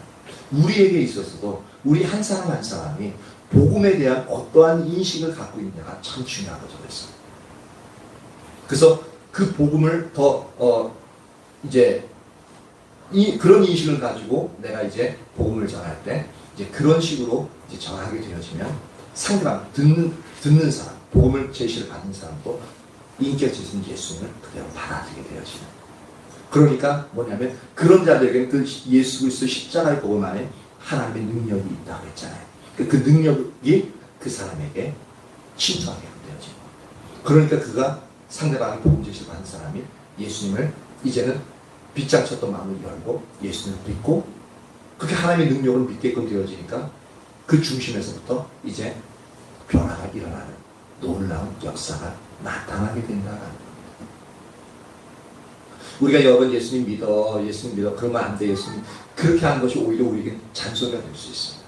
우리에게 있어서도 우리 한 사람 한 사람이 복음에 대한 어떠한 인식을 갖고 있느냐가 참 중요하다고 그랬어요. 그래서 그 복음을 더 이제 그런 인식을 가지고 내가 이제 복음을 전할 때 이제 그런 식으로 이제 전하게 되어지면 상대방 듣는 사람, 복음을 제시를 받는 사람도 인격체신 예수님을 그대로 받아들이게 되어지는. 그러니까 뭐냐면 그런 자들에게는 그 예수 그리스도 십자가의 복음 안에 하나님의 능력이 있다고 했잖아요. 그 능력이 그 사람에게 침투하게 되어지는 겁니다. 그러니까 그가 상대방의 복음 제시를 받는 사람이 예수님을 이제는 빗장 쳤던 마음을 열고 예수님을 믿고 그렇게 하나님의 능력을 믿게끔 되어지니까 그 중심에서부터 이제 변화가 일어나는 놀라운 역사가 나타나게 된다는 겁니다. 우리가 여러 번 예수님 믿어 그러면 안 돼 예수님 그렇게 하는 것이 오히려 우리에게 잔소리가 될 수 있습니다.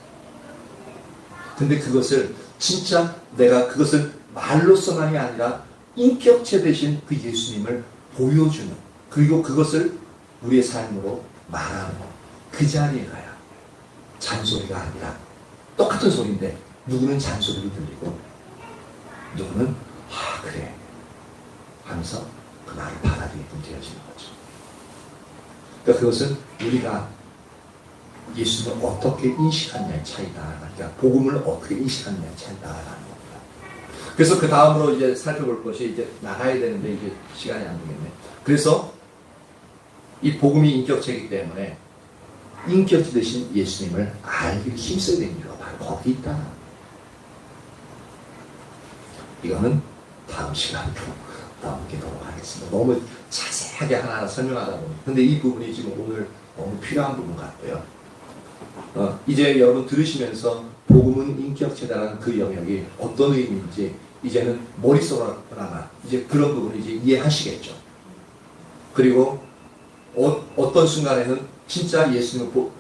근데 그것을 진짜 내가 그것을 말로서만이 아니라 인격체 대신 그 예수님을 보여주는, 그리고 그것을 우리의 삶으로 말하는 그 자리에 가야 잔소리가 아니라 똑같은 소리인데 누구는 잔소리를 들리고 누구는 그래 하면서 그 말을 받아들이게 되어지는 거죠. 그러니까 그것은 우리가 예수님을 어떻게 인식하느냐의 차이다. 그러니까 복음을 어떻게 인식하느냐의 차이다라는 겁니다. 그래서 그 다음으로 이제 살펴볼 것이 이제 나가야 되는데 이제 시간이 안 되겠네. 그래서 이 복음이 인격체이기 때문에 인격체 대신 예수님을 알기 힘써야 되는 이유가 바로 거기 있다. 이거는 다음 시간으로 넘기도록 하겠습니다. 너무 자세하게 하나하나 설명하다 보니. 근데 이 부분이 지금 오늘 너무 필요한 부분 같고요. 이제 여러분 들으시면서 복음은 인격체다라는 그 영역이 어떤 의미인지 이제는 머릿속으로나마 이제 그런 부분을 이제 이해하시겠죠. 그리고 어떤 순간에는 진짜 예수님을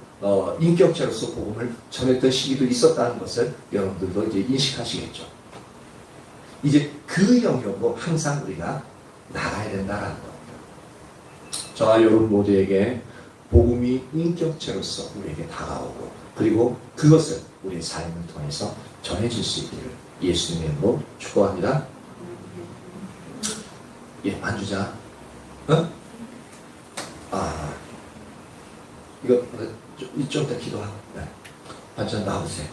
인격자로서 복음을 전했던 시기도 있었다는 것을 여러분들도 이제 인식하시겠죠. 이제 그 영역으로 항상 우리가 나가야 된다는 겁니다. 저와 여러분 모두에게 복음이 인격체로서 우리에게 다가오고 그리고 그것을 우리의 삶을 통해서 전해질 수 있기를 예수님의 이름으로 축복합니다. 예, 만주자. 이거 좀 더 기도하고. 네. 반찬 나오세요.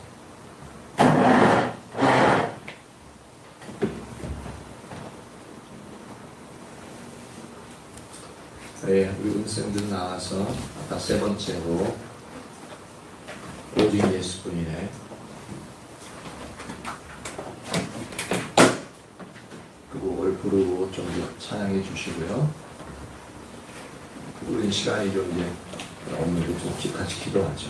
네, 우리 은생들 나와서 아까 세 번째로 오직 예수뿐이네. 그 곡을 부르고 좀 찬양해 주시고요. 우리 시간이 좀 이제 없는데 좀 같이 기도하죠.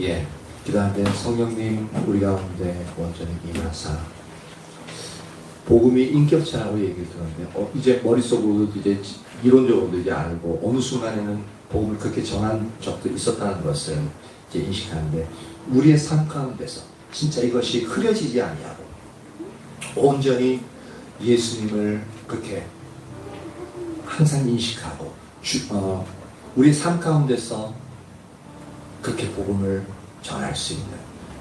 예, 기도하는데 성령님 우리 가운데 온전히 임하사 복음이 인격체라고 얘기를 들었는데 이제 머릿속으로도 이제 이론적으로도 이제 알고 어느 순간에는 복음을 그렇게 전한 적도 있었다는 것을 이제 인식하는데 우리의 삶 가운데서 진짜 이것이 흐려지지 아니하고 온전히 예수님을 그렇게 항상 인식하고 우리의 삶 가운데서 그렇게 복음을 전할 수 있는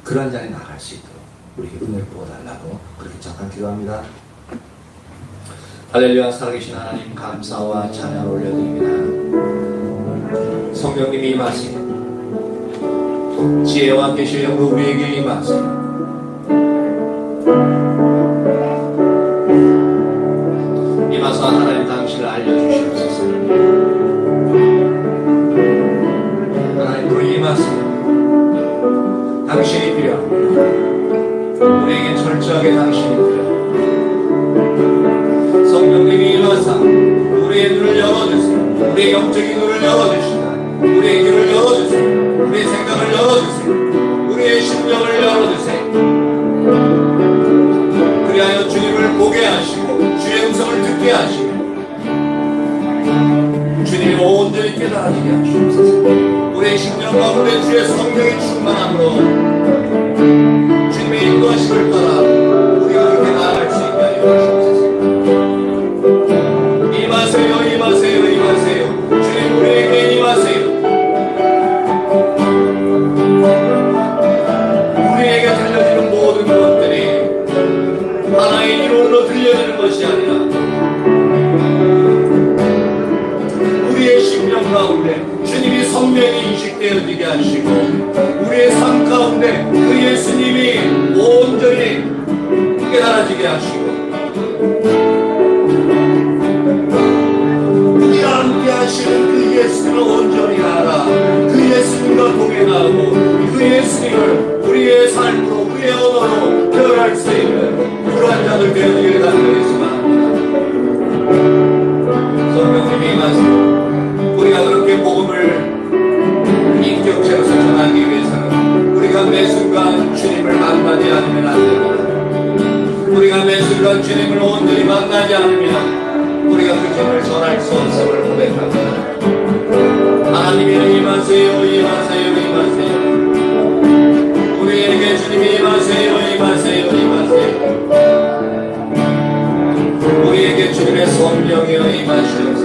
그런 자리에 나갈 수 있도록 우리에게 은혜를 부어달라고 그렇게 잠깐 기도합니다. 할렐루야. 살아계신 하나님 감사와 찬양을 올려드립니다. 성령님이 임하시고 지혜와 함께 실력으로 우리에게 임하세요. 임하사 하나님 당신을 알려주시옵소서. 하나님으로 임하세요. 당신이 필요합니다. 우리에게 철저하게 당신이 필요합니다. 성령님이 일어나사 우리의 눈을 열어주세요. 우리의 영적인 눈을 열어주시다. 우리의 귀를 열어주세요. 우리의 생각을 열어주세요. 우리의 심령을 열어주세요. 그리하여 주님을 보게 하시고 주의 음성을 듣게 하시고 주님이 온전히 깨달아지게 하시옵소서. 우리의 심령 가운데 주의 성령이 충만함으로 주님의 인도하심을 따라 우리가 그렇게 나아갈 수 있게 하여 주옵소서. 임하세요, 임하세요, 임하세요. 주님 우리에게 임하세요. 우리에게 들려지는 모든 것들이 하나의 이론으로 들려지는 것이 아니라 우리의 심령 가운데 주님이 성령이 인식되어지게 하시고 우리의 삶 가운데 그 예수님이 온전히 깨달아지게 하시고 우리와 함께 하시는 그 예수님을 온전히 알아 그 예수님과 동행하고 그 예수님을 우리의 삶으로 그의 언어로 표현할 수 있는 그러한 자들 되어지기를 간절히 소망합니다. 성령님이 임하시고 우리가 그렇게 복음을 인격체로서 전하기 위해서는 우리가 매 순간 주님을 만나지 않으면 안 됩니다. 우리가 매 순간 주님을 온전히 만나지 않으면 우리가 그 주님을 전할 수 없음을 고백합니다. 하나님이 임하세요, 임하세요, 임하세요. 우리에게 주님이 임하세요, 임하세요, 임하세요. 우리에게 주님의 성령이여 임하시옵소서.